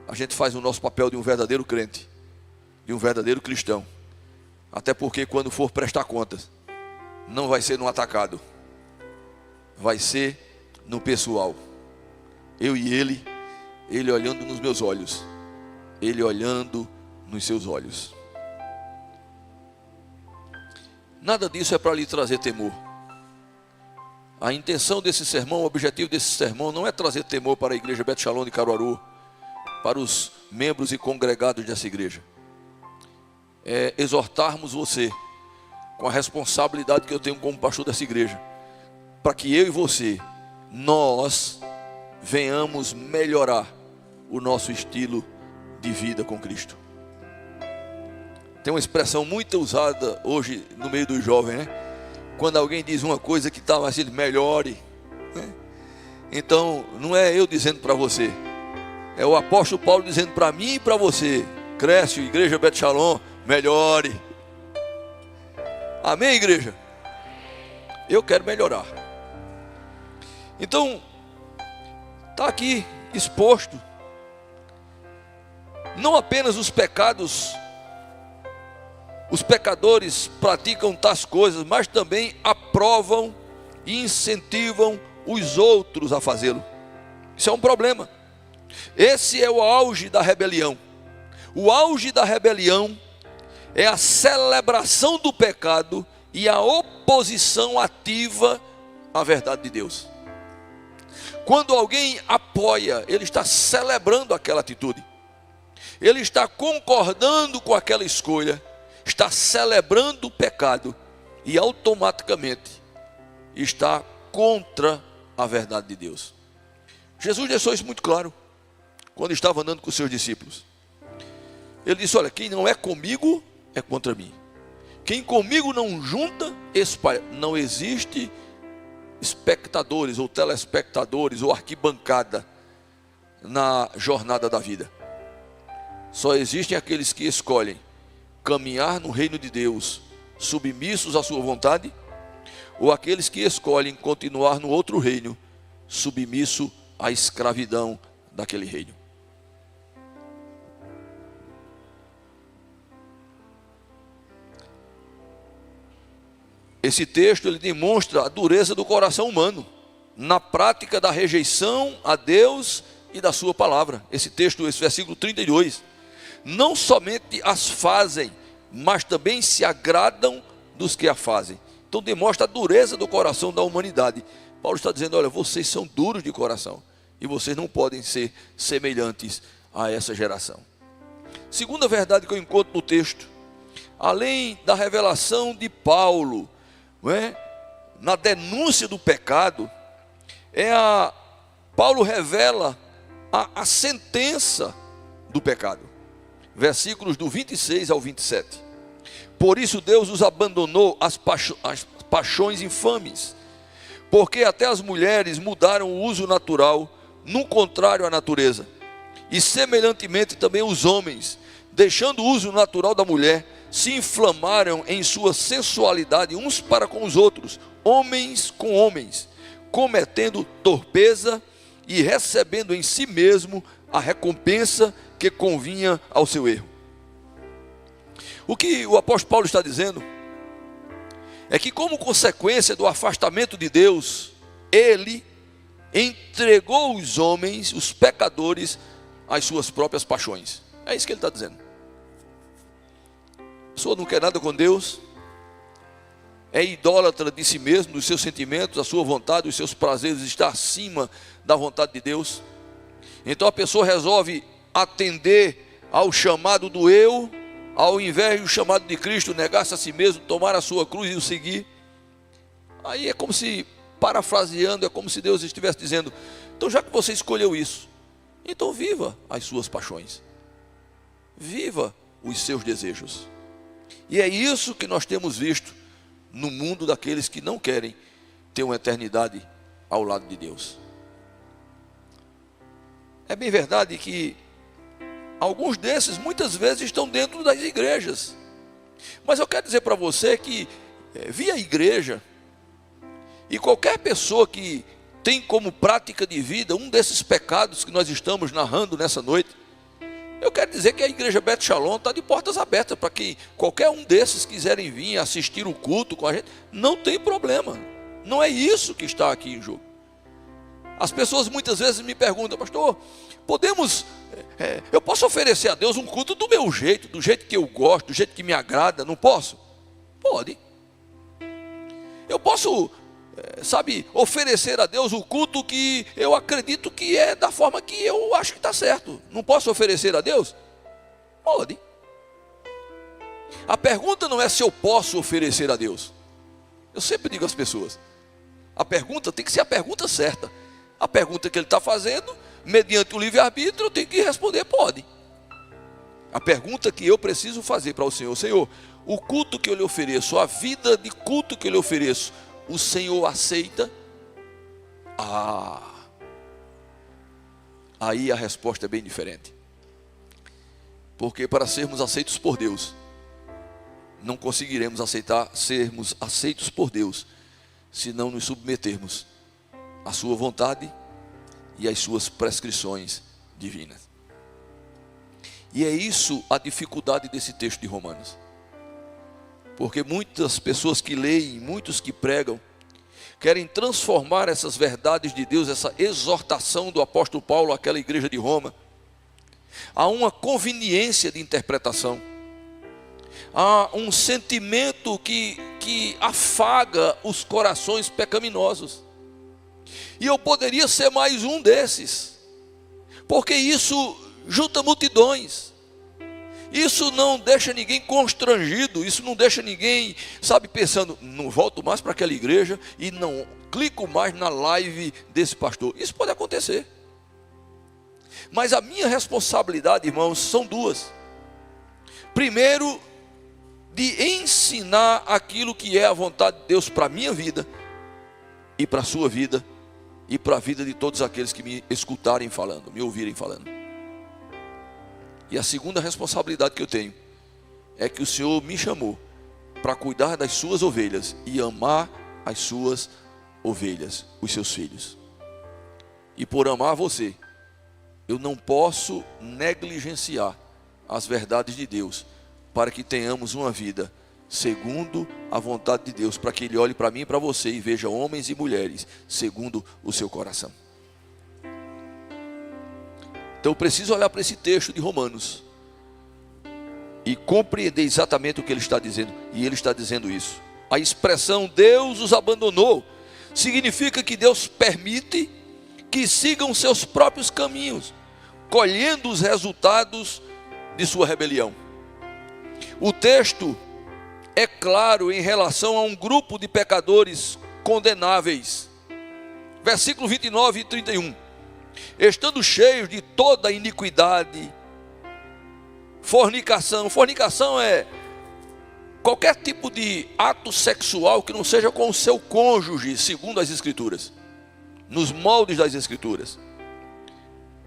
A gente faz o nosso papel de um verdadeiro crente, de um verdadeiro cristão. Até porque quando for prestar contas, não vai ser no atacado, vai ser no pessoal. Eu e ele olhando nos meus olhos, ele olhando nos seus olhos. Nada disso é para lhe trazer temor. A intenção desse sermão, o objetivo desse sermão não é trazer temor para a igreja Beth Shalom de Caruaru, para os membros e congregados dessa igreja. É exortarmos você, com a responsabilidade que eu tenho como pastor dessa igreja, para que eu e você, nós venhamos melhorar o nosso estilo de vida com Cristo. Tem uma expressão muito usada hoje no meio dos jovens, né? Quando alguém diz uma coisa que está mais, ele melhore, né? Então não é eu dizendo para você, é o apóstolo Paulo dizendo para mim e para você: cresce, igreja Beth Shalom, melhore. Amém, igreja? Eu quero melhorar. Então está aqui exposto não apenas os pecados. Os pecadores praticam tais coisas, mas também aprovam e incentivam os outros a fazê-lo. Isso é um problema. Esse é o auge da rebelião. O auge da rebelião é a celebração do pecado e a oposição ativa à verdade de Deus. Quando alguém apoia, ele está celebrando aquela atitude, ele está concordando com aquela escolha, está celebrando o pecado e automaticamente está contra a verdade de Deus. Jesus deixou isso muito claro quando estava andando com os seus discípulos. Ele disse: olha, quem não é comigo é contra mim. Quem comigo não junta, espalha. Não existe espectadores ou telespectadores ou arquibancada na jornada da vida. Só existem aqueles que escolhem caminhar no reino de Deus, submissos à sua vontade, ou aqueles que escolhem continuar no outro reino, submisso à escravidão daquele reino. Esse texto ele demonstra a dureza do coração humano na prática da rejeição a Deus e da sua palavra. Esse texto, esse versículo 32, não somente as fazem, mas também se agradam dos que a fazem. Então demonstra a dureza do coração da humanidade. Paulo está dizendo: olha, vocês são duros de coração e vocês não podem ser semelhantes a essa geração. Segunda verdade que eu encontro no texto, além da revelação de Paulo, não é, na denúncia do pecado, Paulo revela a sentença do pecado. Versículos do 26 ao 27. Por isso Deus os abandonou às paixões infames, porque até as mulheres mudaram o uso natural, no contrário à natureza. E semelhantemente também os homens, deixando o uso natural da mulher, se inflamaram em sua sensualidade uns para com os outros, homens com homens, cometendo torpeza e recebendo em si mesmo a recompensa que convinha ao seu erro. O que o apóstolo Paulo está dizendo é que, como consequência do afastamento de Deus, ele entregou os homens, os pecadores, às suas próprias paixões. É isso que ele está dizendo. A pessoa não quer nada com Deus, é idólatra de si mesmo, dos seus sentimentos, a sua vontade, os seus prazeres, está acima da vontade de Deus. Então a pessoa resolve atender ao chamado do eu, ao invés do chamado de Cristo, negar-se a si mesmo, tomar a sua cruz e o seguir. Aí é como se, parafraseando, é como se Deus estivesse dizendo: então já que você escolheu isso, então viva as suas paixões, viva os seus desejos. E é isso que nós temos visto no mundo daqueles que não querem ter uma eternidade ao lado de Deus. É bem verdade que alguns desses muitas vezes estão dentro das igrejas, mas eu quero dizer para você que via igreja, e qualquer pessoa que tem como prática de vida um desses pecados que nós estamos narrando nessa noite, eu quero dizer que a igreja Beth Shalom está de portas abertas para que qualquer um desses quiserem vir assistir o culto com a gente, não tem problema. Não é isso que está aqui em jogo. As pessoas muitas vezes me perguntam: pastor, eu posso oferecer a Deus um culto do meu jeito, do jeito que eu gosto, do jeito que me agrada? Não posso? Pode. Eu posso, oferecer a Deus o culto que eu acredito que é da forma que eu acho que está certo. Não posso oferecer a Deus? Pode. A pergunta não é se eu posso oferecer a Deus. Eu sempre digo às pessoas, a pergunta tem que ser a pergunta certa. A pergunta que ele está fazendo, mediante o livre-arbítrio, eu tenho que responder: pode. A pergunta que eu preciso fazer para o Senhor: Senhor, o culto que eu lhe ofereço, a vida de culto que eu lhe ofereço, o Senhor aceita? Aí a resposta é bem diferente. Porque para sermos aceitos por Deus, não conseguiremos sermos aceitos por Deus, se não nos submetermos à sua vontade e às suas prescrições divinas. E é isso a dificuldade desse texto de Romanos. Porque muitas pessoas que leem, muitos que pregam, querem transformar essas verdades de Deus, essa exortação do apóstolo Paulo àquela igreja de Roma, a uma conveniência de interpretação, a um sentimento que afaga os corações pecaminosos. E eu poderia ser mais um desses, porque isso junta multidões. Isso não deixa ninguém constrangido, isso não deixa ninguém, pensando: não volto mais para aquela igreja e não clico mais na live desse pastor. Isso pode acontecer. Mas a minha responsabilidade, irmãos, são duas. Primeiro, de ensinar aquilo que é a vontade de Deus para a minha vida e para a sua vida e para a vida de todos aqueles que me escutarem falando, me ouvirem falando. E a segunda responsabilidade que eu tenho é que o Senhor me chamou para cuidar das suas ovelhas e amar as suas ovelhas, os seus filhos. E por amar você, eu não posso negligenciar as verdades de Deus, para que tenhamos uma vida segundo a vontade de Deus, para que Ele olhe para mim e para você e veja homens e mulheres segundo o seu coração. Então eu preciso olhar para esse texto de Romanos e compreender exatamente o que ele está dizendo. E ele está dizendo isso. A expressão Deus os abandonou significa que Deus permite que sigam seus próprios caminhos, colhendo os resultados de sua rebelião. O texto é claro em relação a um grupo de pecadores condenáveis. Versículo 29 e 31. Estando cheios de toda iniquidade, fornicação. Fornicação é qualquer tipo de ato sexual que não seja com o seu cônjuge, segundo as Escrituras, nos moldes das Escrituras.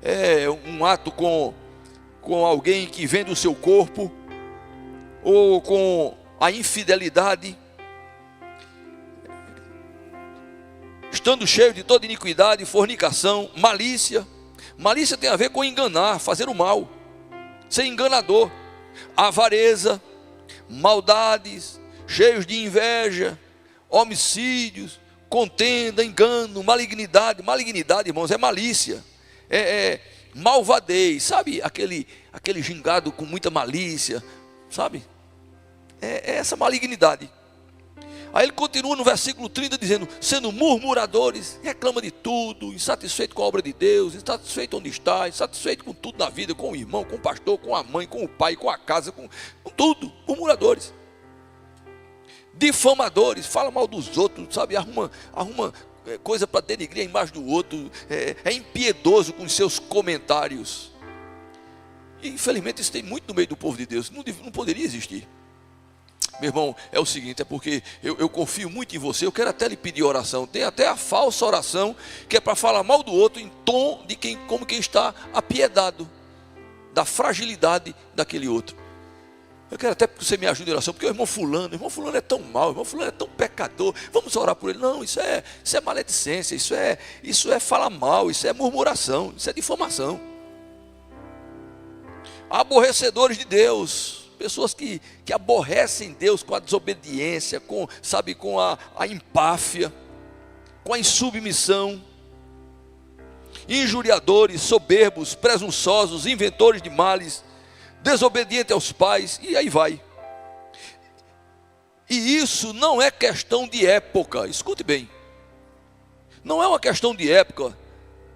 É um ato com alguém que vende o seu corpo, ou com a infidelidade. Estando cheio de toda iniquidade, fornicação, malícia. Malícia tem a ver com enganar, fazer o mal, ser enganador. Avareza, maldades, cheios de inveja, homicídios, contenda, engano, malignidade. Malignidade, irmãos, é malícia, é malvadez, sabe? Aquele gingado com muita malícia, sabe? É essa malignidade. Aí ele continua no versículo 30 dizendo: sendo murmuradores, reclama de tudo, insatisfeito com a obra de Deus, insatisfeito onde está, insatisfeito com tudo na vida, com o irmão, com o pastor, com a mãe, com o pai, com a casa, com tudo. Murmuradores, difamadores, fala mal dos outros, sabe, arruma coisa para denigrir a imagem do outro, é impiedoso com os seus comentários. E infelizmente isso tem muito no meio do povo de Deus, não poderia existir. Meu irmão, é o seguinte, é porque eu confio muito em você, eu quero até lhe pedir oração. Tem até a falsa oração, que é para falar mal do outro em tom de como quem está apiedado da fragilidade daquele outro. Eu quero até que você me ajude em oração, porque o irmão fulano é tão mau, o irmão fulano é tão pecador, vamos orar por ele. Não, isso é maledicência, isso é falar mal, isso é murmuração, isso é difamação. Aborrecedores de Deus, pessoas que aborrecem Deus com a desobediência, com a empáfia, com a insubmissão. Injuriadores, soberbos, presunçosos, inventores de males, desobedientes aos pais, e aí vai. E isso não é questão de época, escute bem. Não é uma questão de época,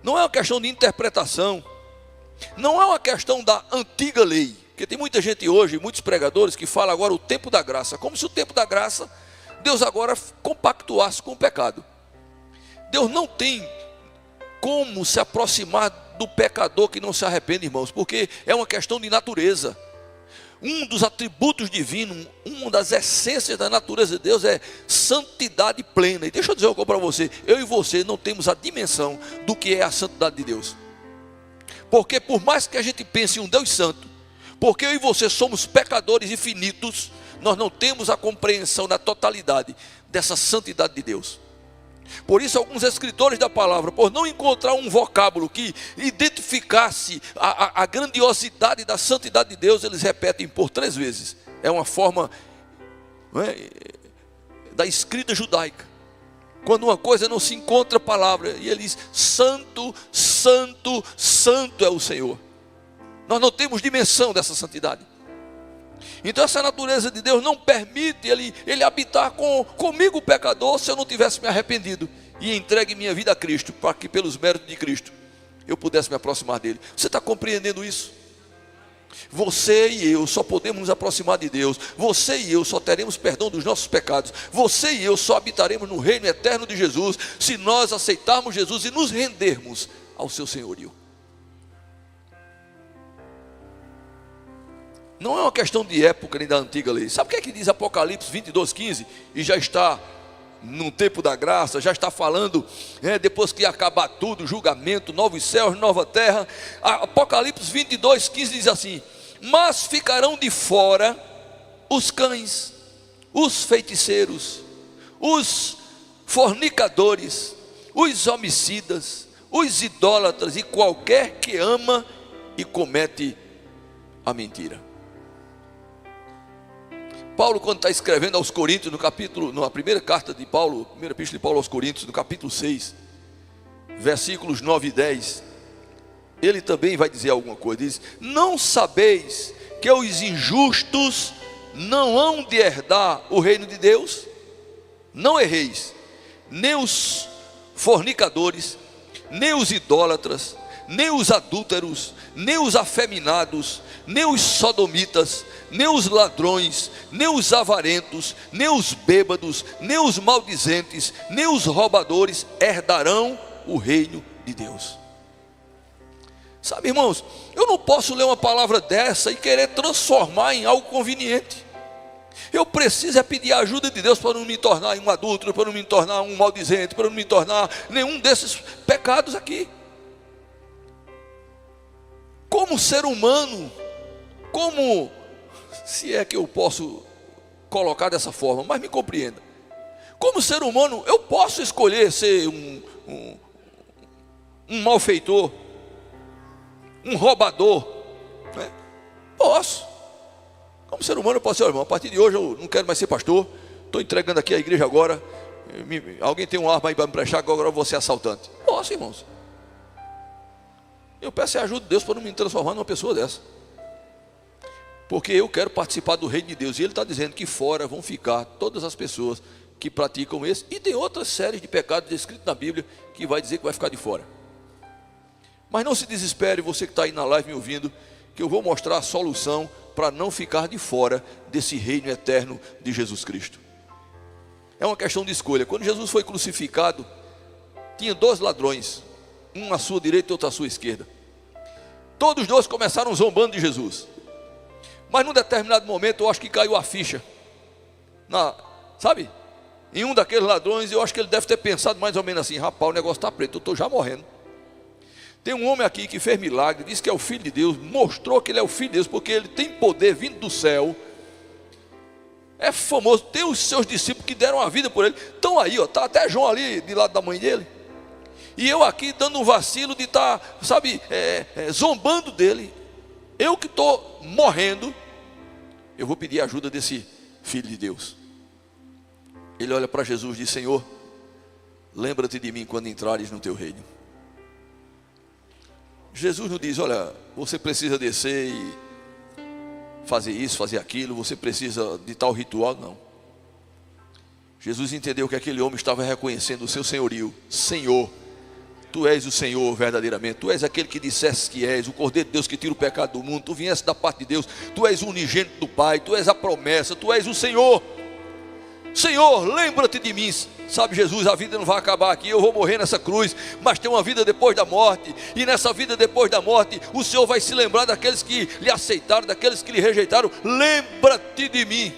não é uma questão de interpretação, não é uma questão da antiga lei. Porque tem muita gente hoje, muitos pregadores que falam agora o tempo da graça, como se o tempo da graça, Deus agora compactuasse com o pecado. Deus não tem como se aproximar do pecador que não se arrepende, irmãos, porque é uma questão de natureza. Um dos atributos divinos, uma das essências da natureza de Deus é santidade plena. E deixa eu dizer uma coisa para você, eu e você não temos a dimensão do que é a santidade de Deus. Porque por mais que a gente pense em um Deus santo, porque eu e você somos pecadores infinitos, nós não temos a compreensão da totalidade dessa santidade de Deus. Por isso alguns escritores da palavra, por não encontrar um vocábulo que identificasse a grandiosidade da santidade de Deus, eles repetem por 3 vezes. É uma forma da escrita judaica. Quando uma coisa não se encontra a palavra, e ele diz: santo, santo, santo é o Senhor. Nós não temos dimensão dessa santidade. Então essa natureza de Deus não permite ele habitar comigo, o pecador, se eu não tivesse me arrependido e entregue minha vida a Cristo, para que pelos méritos de Cristo eu pudesse me aproximar dele. Você está compreendendo isso? Você e eu só podemos nos aproximar de Deus, você e eu só teremos perdão dos nossos pecados, você e eu só habitaremos no reino eterno de Jesus, se nós aceitarmos Jesus e nos rendermos ao seu senhorio. Não é uma questão de época nem da antiga lei. Sabe o que é que diz Apocalipse 22:15? E já está no tempo da graça, já está falando, depois que acabar tudo, julgamento, novos céus, nova terra. Apocalipse 22:15 diz assim: mas ficarão de fora os cães, os feiticeiros, os fornicadores, os homicidas, os idólatras e qualquer que ama e comete a mentira. Paulo, quando está escrevendo aos Coríntios, na primeira carta de Paulo, primeira epístola de Paulo aos Coríntios, no capítulo 6, versículos 9 e 10, ele também vai dizer alguma coisa. Diz: não sabeis que os injustos não hão de herdar o reino de Deus? Não erreis, nem os fornicadores, nem os idólatras, nem os adúlteros, nem os afeminados, nem os sodomitas, nem os ladrões, nem os avarentos, nem os bêbados, nem os maldizentes, nem os roubadores herdarão o reino de Deus. Sabe, irmãos, eu não posso ler uma palavra dessa e querer transformar em algo conveniente. Eu preciso pedir a ajuda de Deus para não me tornar um adúltero, para não me tornar um maldizente, para não me tornar nenhum desses pecados aqui. Como ser humano, se é que eu posso colocar dessa forma, mas me compreenda. Como ser humano, eu posso escolher ser um malfeitor, um roubador, né? Posso. Como ser humano eu posso ser: irmão, a partir de hoje eu não quero mais ser pastor, estou entregando aqui a igreja agora, alguém tem uma arma aí para me prestar, agora eu vou ser assaltante. Posso, irmãos. Eu peço a ajuda de Deus para não me transformar numa pessoa dessa, porque eu quero participar do reino de Deus, e Ele está dizendo que fora vão ficar todas as pessoas que praticam esse, e tem outras séries de pecados descritos na Bíblia que vai dizer que vai ficar de fora. Mas não se desespere, você que está aí na live me ouvindo, que eu vou mostrar a solução para não ficar de fora desse reino eterno de Jesus Cristo. É uma questão de escolha. Quando Jesus foi crucificado, tinha 2 ladrões, um à sua direita e outro à sua esquerda. Todos 2 começaram zombando de Jesus. Mas num determinado momento eu acho que caiu a ficha. Sabe? Em um daqueles ladrões, eu acho que ele deve ter pensado mais ou menos assim: rapaz, o negócio está preto, eu estou já morrendo. Tem um homem aqui que fez milagre, disse que é o Filho de Deus, mostrou que ele é o Filho de Deus, porque ele tem poder vindo do céu. É famoso, tem os seus discípulos que deram a vida por ele. Estão aí, ó, está até João ali, de lado da mãe dele. E eu aqui dando um vacilo de estar, sabe, zombando dele. Eu que estou morrendo, eu vou pedir a ajuda desse Filho de Deus. Ele olha para Jesus e diz: Senhor, lembra-te de mim quando entrares no teu reino. Jesus não diz: olha, você precisa descer e fazer isso, fazer aquilo, você precisa de tal ritual. Não. Jesus entendeu que aquele homem estava reconhecendo o seu senhorio. Senhor, tu és o Senhor verdadeiramente, tu és aquele que disseste que és, o Cordeiro de Deus que tira o pecado do mundo, tu vieste da parte de Deus, tu és o unigênito do Pai, tu és a promessa, tu és o Senhor. Senhor, lembra-te de mim. Sabe, Jesus, a vida não vai acabar aqui, eu vou morrer nessa cruz, mas tem uma vida depois da morte. E nessa vida depois da morte, o Senhor vai se lembrar daqueles que lhe aceitaram, daqueles que lhe rejeitaram. Lembra-te de mim.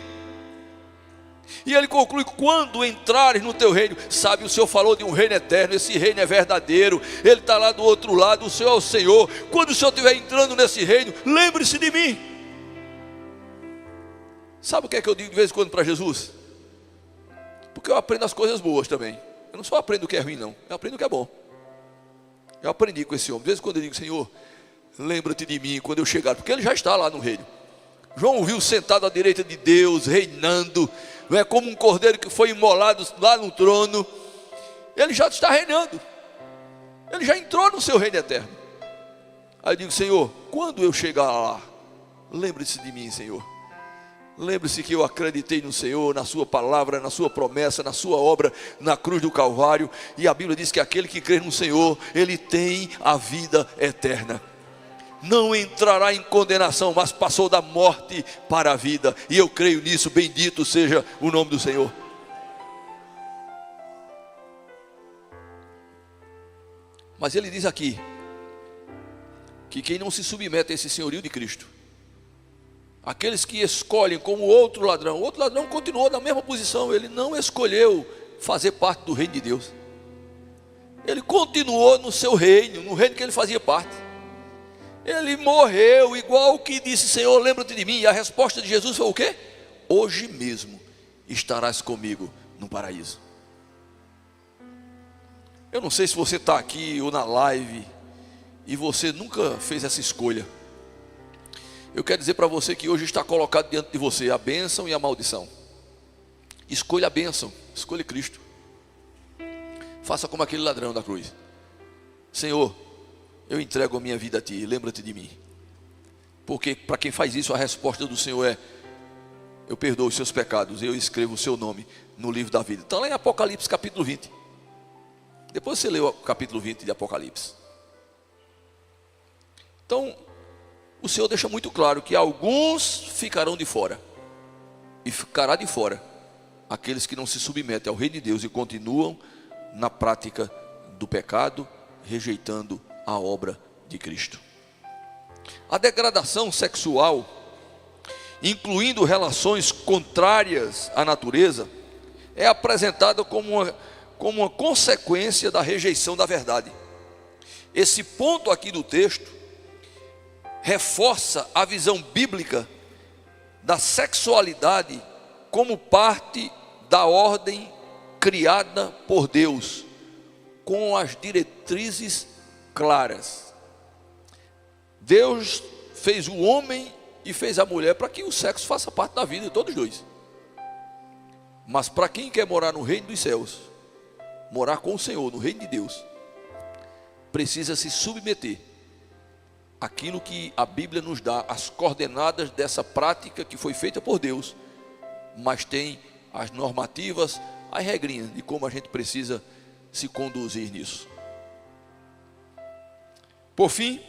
E ele conclui: quando entrares no teu reino. Sabe, o Senhor falou de um reino eterno, esse reino é verdadeiro, ele está lá do outro lado, o Senhor é o Senhor. Quando o Senhor estiver entrando nesse reino, lembre-se de mim. Sabe o que é que eu digo de vez em quando para Jesus? Porque eu aprendo as coisas boas também. Eu não só aprendo o que é ruim, não. Eu aprendo o que é bom. Eu aprendi com esse homem. De vez em quando eu digo: Senhor, lembra-te de mim quando eu chegar. Porque ele já está lá no reino. João o viu sentado à direita de Deus, reinando. Não é como um cordeiro que foi imolado lá no trono. Ele já está reinando. Ele já entrou no seu reino eterno. Aí eu digo: Senhor, quando eu chegar lá, lembre-se de mim, Senhor. Lembre-se que eu acreditei no Senhor, na sua palavra, na sua promessa, na sua obra na cruz do Calvário. E a Bíblia diz que aquele que crê no Senhor, ele tem a vida eterna. Não entrará em condenação, mas passou da morte para a vida. E eu creio nisso, bendito seja o nome do Senhor. Mas ele diz aqui que quem não se submete a esse senhorio de Cristo, aqueles que escolhem como o outro ladrão continuou na mesma posição. Ele não escolheu fazer parte do reino de Deus. Ele continuou no seu reino, no reino que ele fazia parte. Ele morreu igual que disse: Senhor, lembra-te de mim. E a resposta de Jesus foi o quê? Hoje mesmo estarás comigo no paraíso. Eu não sei se você está aqui ou na live e você nunca fez essa escolha. Eu quero dizer para você que hoje está colocado diante de você a bênção e a maldição. Escolha a bênção, escolha Cristo. Faça como aquele ladrão da cruz. Senhor, eu entrego a minha vida a Ti, lembra-te de mim. Porque para quem faz isso, a resposta do Senhor é: eu perdoo os seus pecados, eu escrevo o seu nome no livro da vida. Está lá em Apocalipse capítulo 20. Depois você lê o capítulo 20 de Apocalipse. Então, o Senhor deixa muito claro que alguns ficarão de fora. E ficará de fora aqueles que não se submetem ao reino de Deus e continuam na prática do pecado, rejeitando a obra de Cristo. A degradação sexual, incluindo relações contrárias à natureza, é apresentada como uma consequência da rejeição da verdade. Esse ponto aqui do texto reforça a visão bíblica da sexualidade como parte da ordem criada por Deus, com as diretrizes claras. Deus fez o homem e fez a mulher para que o sexo faça parte da vida de todos dois. Mas para quem quer morar no reino dos céus, morar com o Senhor, no reino de Deus, precisa se submeter àquilo que a Bíblia nos dá, as coordenadas dessa prática que foi feita por Deus, mas tem as normativas, as regrinhas de como a gente precisa se conduzir nisso. Por fim,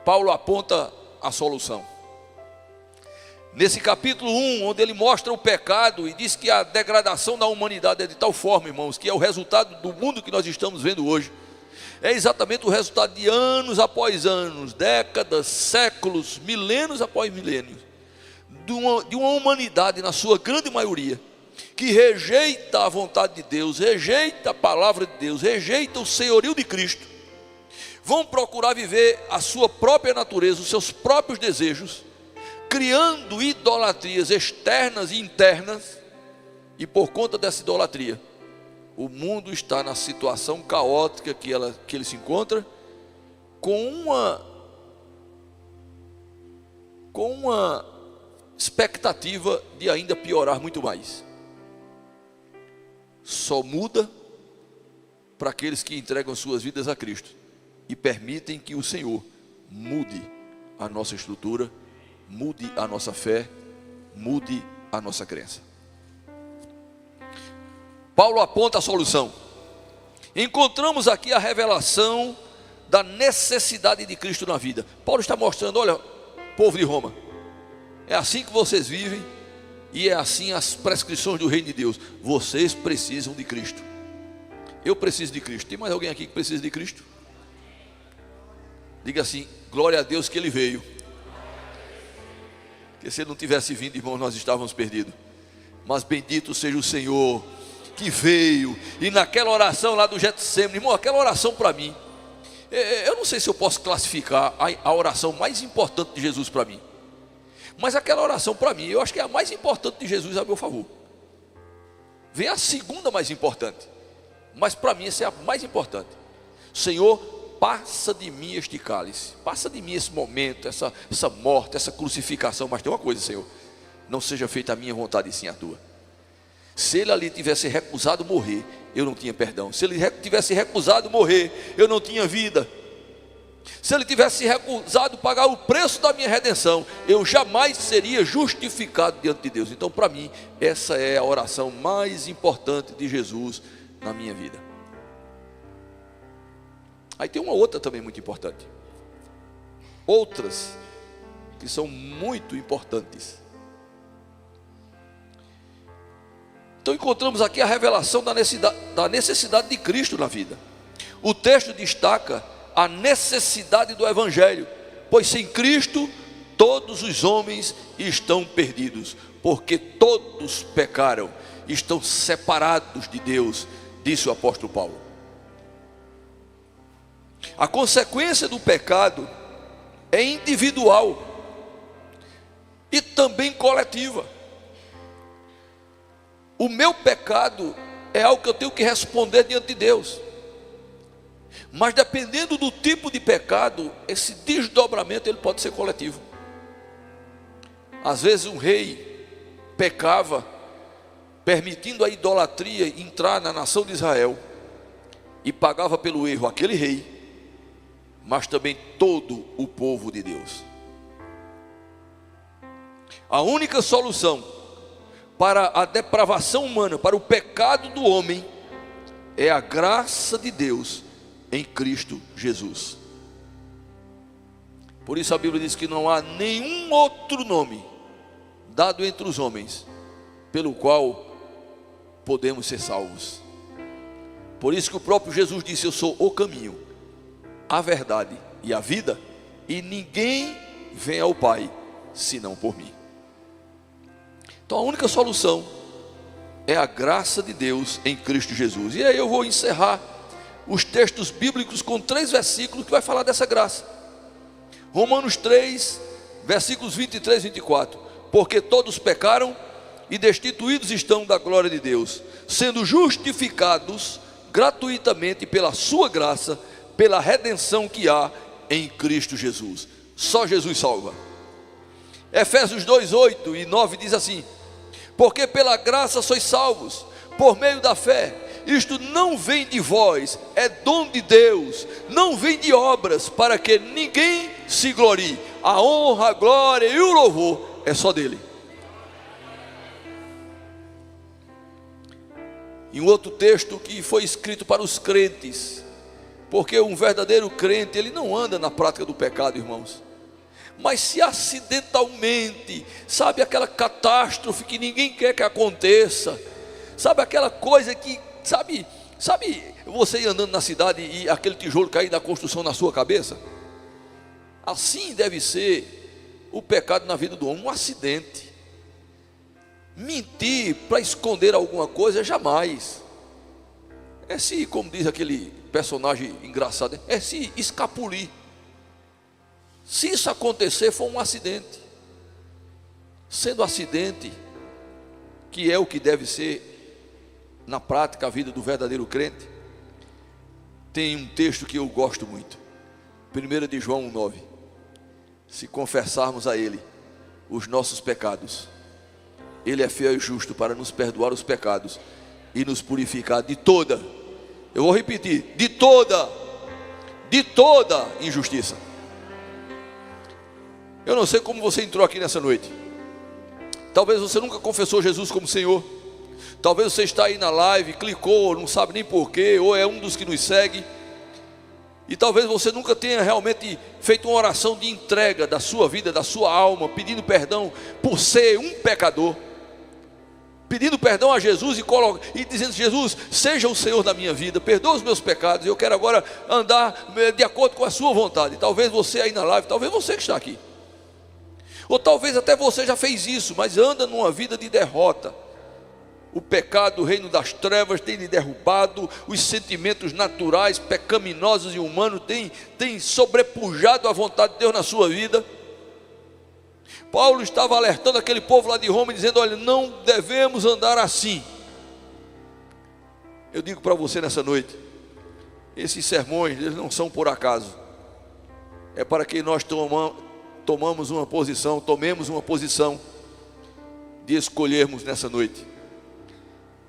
Paulo aponta a solução. Nesse capítulo 1, onde ele mostra o pecado e diz que a degradação da humanidade é de tal forma, irmãos, que é o resultado do mundo que nós estamos vendo hoje. É exatamente o resultado de anos após anos, décadas, séculos, milênios após milênios, de uma humanidade, na sua grande maioria, que rejeita a vontade de Deus, rejeita a palavra de Deus, rejeita o senhorio de Cristo, vão procurar viver a sua própria natureza, os seus próprios desejos, criando idolatrias externas e internas, e por conta dessa idolatria, o mundo está na situação caótica que ele se encontra, com uma expectativa de ainda piorar muito mais. Só muda para aqueles que entregam suas vidas a Cristo e permitem que o Senhor mude a nossa estrutura, mude a nossa fé, mude a nossa crença. Paulo aponta a solução. Encontramos aqui a revelação da necessidade de Cristo na vida. Paulo está mostrando, olha, povo de Roma, é assim que vocês vivem, e é assim as prescrições do reino de Deus. Vocês precisam de Cristo. Eu preciso de Cristo. Tem mais alguém aqui que precisa de Cristo? Diga assim, glória a Deus que Ele veio. Porque se Ele não tivesse vindo, irmãos, nós estávamos perdidos. Mas bendito seja o Senhor que veio. E naquela oração lá do Getsemane, irmão, aquela oração para mim, eu não sei se eu posso classificar a oração mais importante de Jesus para mim, mas aquela oração para mim, eu acho que é a mais importante de Jesus a meu favor. Vem a segunda mais importante, mas para mim essa é a mais importante. Senhor, passa de mim este cálice, passa de mim esse momento, essa morte, essa crucificação. Mas tem uma coisa, Senhor, não seja feita a minha vontade e sim a tua. Se ele ali tivesse recusado morrer, eu não tinha perdão. Se ele tivesse recusado morrer, eu não tinha vida. Se ele tivesse recusado pagar o preço da minha redenção, eu jamais seria justificado diante de Deus. Então, para mim, essa é a oração mais importante de Jesus na minha vida. Aí tem uma outra também muito importante. Outras que são muito importantes. Então encontramos aqui a revelação da necessidade de Cristo na vida. O texto destaca a necessidade do Evangelho, pois sem Cristo todos os homens estão perdidos, porque todos pecaram, estão separados de Deus, disse o apóstolo Paulo. A consequência do pecado é individual e também coletiva. O meu pecado é algo que eu tenho que responder diante de Deus. Mas dependendo do tipo de pecado, esse desdobramento ele pode ser coletivo. Às vezes um rei pecava, permitindo a idolatria entrar na nação de Israel, e pagava pelo erro aquele rei, mas também todo o povo de Deus. A única solução para a depravação humana, para o pecado do homem, é a graça de Deus em Cristo Jesus. Por isso a Bíblia diz que não há nenhum outro nome dado entre os homens pelo qual podemos ser salvos. Por isso que o próprio Jesus disse: eu sou o caminho, a verdade e a vida, e ninguém vem ao Pai senão por mim. Então a única solução é a graça de Deus em Cristo Jesus. E aí eu vou encerrar os textos bíblicos com 3 versículos que vai falar dessa graça. Romanos 3, versículos 23 e 24. Porque todos pecaram e destituídos estão da glória de Deus, sendo justificados gratuitamente pela sua graça, pela redenção que há em Cristo Jesus. Só Jesus salva. Efésios 2, 8 e 9 diz assim: porque pela graça sois salvos, por meio da fé. Isto não vem de vós, é dom de Deus, não vem de obras, para que ninguém se glorie. A honra, a glória e o louvor é só dele. em outro texto que foi escrito para os crentes, porque um verdadeiro crente, ele não anda na prática do pecado, irmãos, mas se acidentalmente, sabe, aquela catástrofe que ninguém quer que aconteça, sabe, aquela coisa que, sabe, você ir andando na cidade e aquele tijolo cair da construção na sua cabeça? Assim deve ser o pecado na vida do homem, um acidente. Mentir para esconder alguma coisa, jamais. É se, como diz aquele personagem engraçado, é se escapulir. Se isso acontecer, foi um acidente. Sendo acidente, que é o que deve ser na prática a vida do verdadeiro crente, tem um texto que eu gosto muito, 1 de João 9. Se confessarmos a Ele os nossos pecados, Ele é fiel e justo para nos perdoar os pecados e nos purificar de toda, eu vou repetir, de toda injustiça. Eu não sei como você entrou aqui nessa noite. Talvez você nunca confessou Jesus como Senhor. Talvez você está aí na live, clicou, não sabe nem porquê, ou é um dos que nos segue. E talvez você nunca tenha realmente feito uma oração de entrega da sua vida, da sua alma, pedindo perdão por ser um pecador, pedindo perdão a Jesus e dizendo: Jesus, seja o Senhor da minha vida, perdoa os meus pecados, eu quero agora andar de acordo com a sua vontade. Talvez você aí na live, talvez você que está aqui, ou talvez até você já fez isso, mas anda numa vida de derrota. O pecado, o reino das trevas tem lhe derrubado, os sentimentos naturais, pecaminosos e humanos tem sobrepujado a vontade de Deus na sua vida. Paulo estava alertando aquele povo lá de Roma, dizendo: olha, não devemos andar assim. Eu digo para você nessa noite, esses sermões, eles não são por acaso, é para que nós tomemos uma posição de escolhermos nessa noite.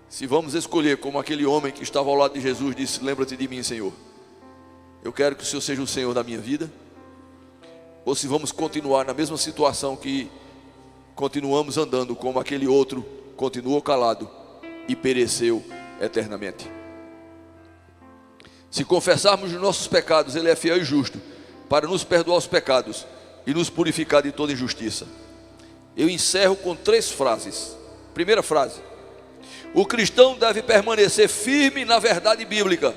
Se vamos escolher como aquele homem que estava ao lado de Jesus disse: lembra-te de mim, Senhor, eu quero que o Senhor seja o Senhor da minha vida, ou se vamos continuar na mesma situação que continuamos andando, como aquele outro continuou calado e pereceu eternamente. Se confessarmos os nossos pecados, Ele é fiel e justo para nos perdoar os pecados e nos purificar de toda injustiça. Eu encerro com 3 frases. Primeira frase: o cristão deve permanecer firme na verdade bíblica,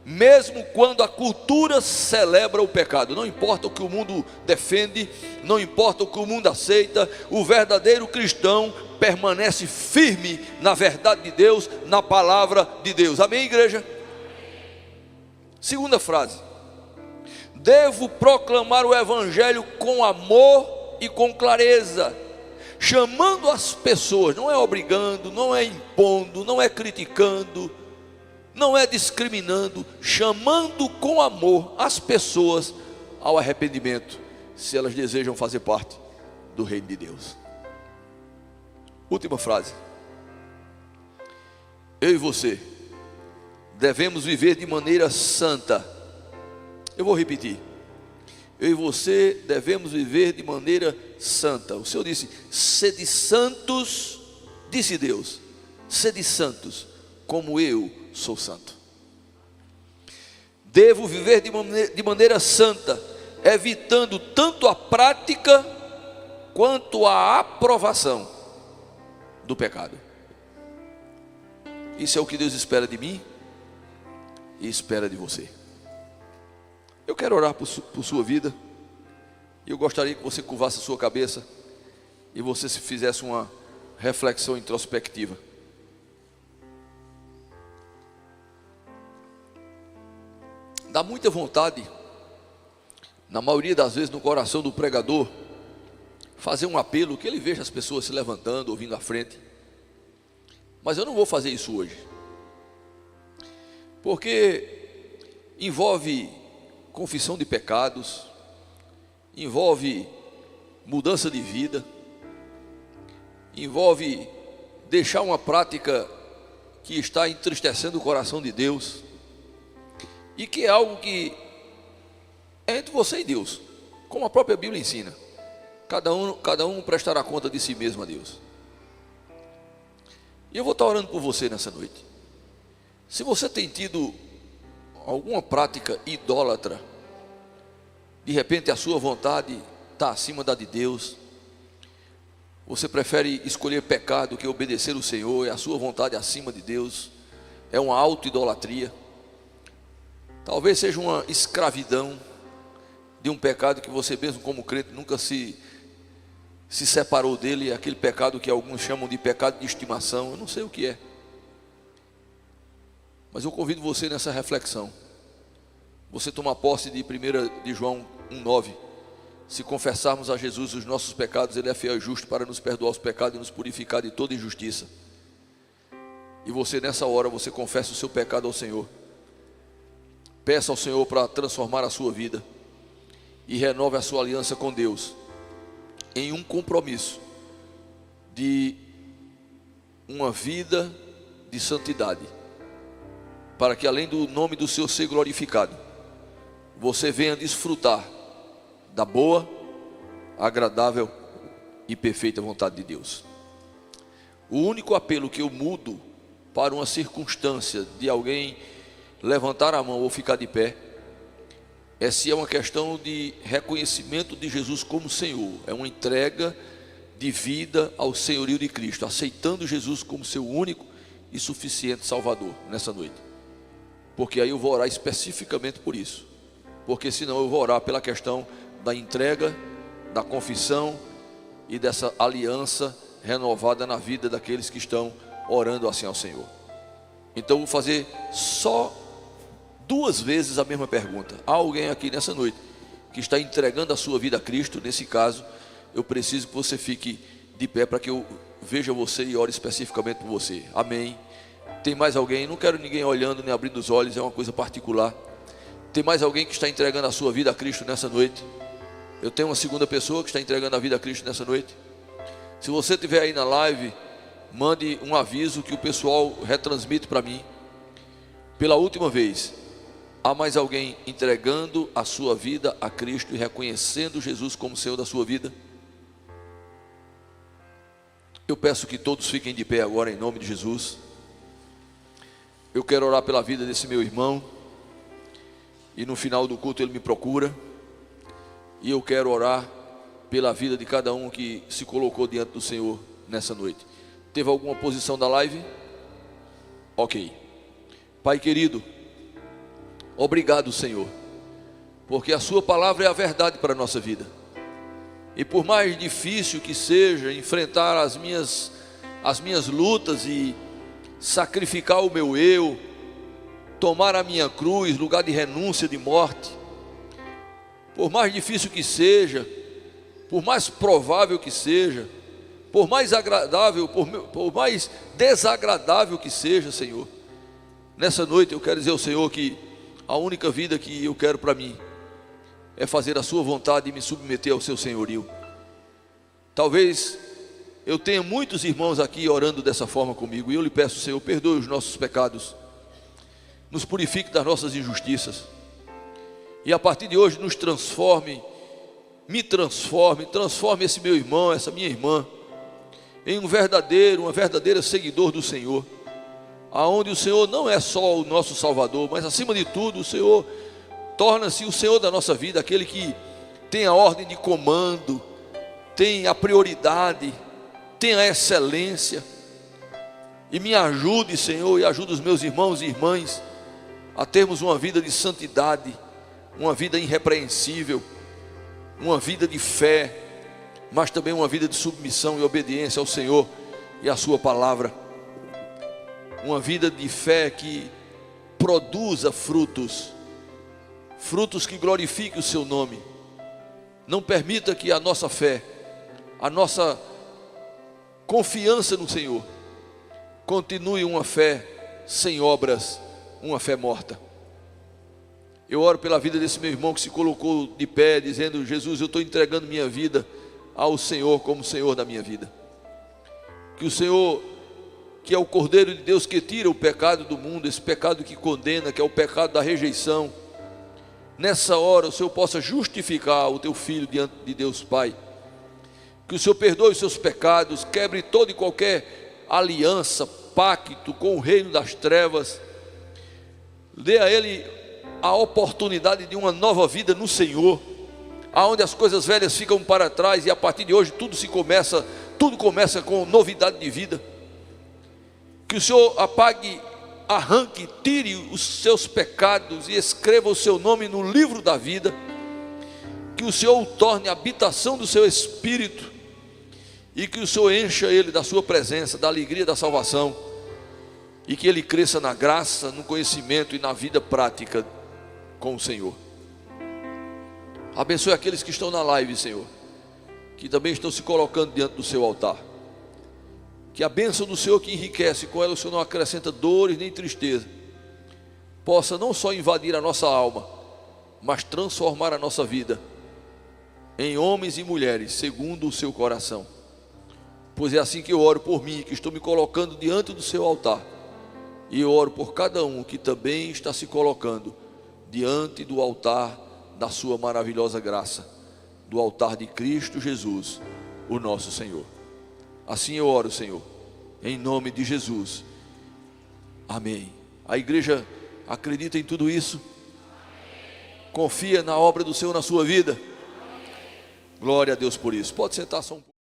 mesmo quando a cultura celebra o pecado. Não importa o que o mundo defende, não importa o que o mundo aceita, o verdadeiro cristão permanece firme na verdade de Deus, na palavra de Deus. Amém, igreja? Segunda frase: devo proclamar o evangelho com amor e com clareza, chamando as pessoas, não é obrigando, não é impondo, não é criticando, não é discriminando, chamando com amor as pessoas ao arrependimento, se elas desejam fazer parte do reino de Deus. Última frase: eu e você devemos viver de maneira santa. Eu vou repetir: eu e você devemos viver de maneira santa. O Senhor disse: sede santos, disse Deus, sede santos, como eu sou santo. Devo viver de maneira santa, evitando tanto a prática quanto a aprovação do pecado. Isso é o que Deus espera de mim e espera de você. Eu quero orar por sua vida, e eu gostaria que você curvasse a sua cabeça e você se fizesse uma reflexão introspectiva. Dá muita vontade, na maioria das vezes no coração do pregador, fazer um apelo, que ele veja as pessoas se levantando, ouvindo à frente. Mas eu não vou fazer isso hoje, porque envolve confissão de pecados, envolve mudança de vida, envolve deixar uma prática que está entristecendo o coração de Deus, e que é algo que é entre você e Deus, como a própria Bíblia ensina. Cada um prestará conta de si mesmo a Deus. E eu vou estar orando por você nessa noite. Se você tem tido alguma prática idólatra, de repente a sua vontade está acima da de Deus, você prefere escolher pecado que obedecer o Senhor, e a sua vontade acima de Deus, é uma auto-idolatria. Talvez seja uma escravidão de um pecado que você mesmo como crente nunca se separou dele, aquele pecado que alguns chamam de pecado de estimação, eu não sei o que é. Mas eu convido você nessa reflexão, você tomar posse de 1 de João 1,9, se confessarmos a Jesus os nossos pecados, Ele é fiel e justo para nos perdoar os pecados e nos purificar de toda injustiça. E você nessa hora, você confessa o seu pecado ao Senhor, peça ao Senhor para transformar a sua vida, e renove a sua aliança com Deus, em um compromisso de uma vida de santidade, para que além do nome do Senhor ser glorificado, você venha desfrutar da boa, agradável e perfeita vontade de Deus. O único apelo que eu mudo para uma circunstância de alguém levantar a mão ou ficar de pé, é se é uma questão de reconhecimento de Jesus como Senhor, é uma entrega de vida ao senhorio de Cristo, aceitando Jesus como seu único e suficiente Salvador nessa noite. Porque aí eu vou orar especificamente por isso, porque senão eu vou orar pela questão da entrega, da confissão e dessa aliança renovada na vida daqueles que estão orando assim ao Senhor. Então eu vou fazer só 2 vezes a mesma pergunta. Há alguém aqui nessa noite que está entregando a sua vida a Cristo? Nesse caso, eu preciso que você fique de pé para que eu veja você e ore especificamente por você. Amém. Tem mais alguém? Não quero ninguém olhando nem abrindo os olhos, é uma coisa particular. Tem mais alguém que está entregando a sua vida a Cristo nessa noite? Eu tenho uma segunda pessoa que está entregando a vida a Cristo nessa noite. Se você estiver aí na live, mande um aviso que o pessoal retransmite para mim. Pela última vez, há mais alguém entregando a sua vida a Cristo e reconhecendo Jesus como Senhor da sua vida? Eu peço que todos fiquem de pé agora em nome de Jesus. Eu quero orar pela vida desse meu irmão, e no final do culto ele me procura, e eu quero orar pela vida de cada um que se colocou diante do Senhor nessa noite. Teve alguma posição da live? Ok. Pai querido, obrigado, Senhor, porque a sua palavra é a verdade para a nossa vida, e por mais difícil que seja enfrentar as minhas lutas e sacrificar o meu eu, tomar a minha cruz, lugar de renúncia, de morte, por mais difícil que seja, por mais provável que seja, por mais agradável, por mais desagradável que seja, Senhor, nessa noite eu quero dizer ao Senhor que a única vida que eu quero para mim é fazer a sua vontade e me submeter ao seu senhorio. Talvez eu tenha muitos irmãos aqui orando dessa forma comigo, e eu lhe peço, Senhor, perdoe os nossos pecados, nos purifique das nossas injustiças, e a partir de hoje nos transforme, transforme esse meu irmão, essa minha irmã, em uma verdadeira seguidor do Senhor, aonde o Senhor não é só o nosso Salvador, mas acima de tudo o Senhor torna-se o Senhor da nossa vida, aquele que tem a ordem de comando, tem a prioridade, tem a excelência. E me ajude, Senhor, e ajude os meus irmãos e irmãs a termos uma vida de santidade, uma vida irrepreensível, uma vida de fé, mas também uma vida de submissão e obediência ao Senhor e à sua palavra. Uma vida de fé que produza frutos que glorifiquem o seu nome. Não permita que a nossa fé, a nossa confiança no Senhor, continue uma fé sem obras, uma fé morta. Eu oro pela vida desse meu irmão que se colocou de pé, dizendo: Jesus, eu estou entregando minha vida ao Senhor como Senhor da minha vida. Que o Senhor, que é o Cordeiro de Deus que tira o pecado do mundo, esse pecado que condena, que é o pecado da rejeição, nessa hora o Senhor possa justificar o teu filho diante de Deus Pai. Que o Senhor perdoe os seus pecados, quebre toda e qualquer aliança, pacto com o reino das trevas, Dê a ele a oportunidade de uma nova vida no Senhor, aonde as coisas velhas ficam para trás e a partir de hoje tudo começa com novidade de vida. Que o Senhor apague, arranque, tire os seus pecados e escreva o seu nome no livro da vida. Que o Senhor o torne a habitação do seu Espírito e que o Senhor encha ele da sua presença, da alegria da salvação, e que ele cresça na graça, no conhecimento e na vida prática com o Senhor. Abençoe aqueles que estão na live, Senhor, que também estão se colocando diante do seu altar. Que a bênção do Senhor, que enriquece, com ela o Senhor não acrescenta dores nem tristeza, possa não só invadir a nossa alma, mas transformar a nossa vida em homens e mulheres segundo o seu coração. Pois é assim que eu oro por mim, que estou me colocando diante do seu altar, e eu oro por cada um que também está se colocando diante do altar da sua maravilhosa graça, do altar de Cristo Jesus, o nosso Senhor. Assim eu oro, Senhor, em nome de Jesus, amém. A igreja acredita em tudo isso? Confia na obra do Senhor na sua vida? Glória a Deus por isso. Pode sentar só um pouco.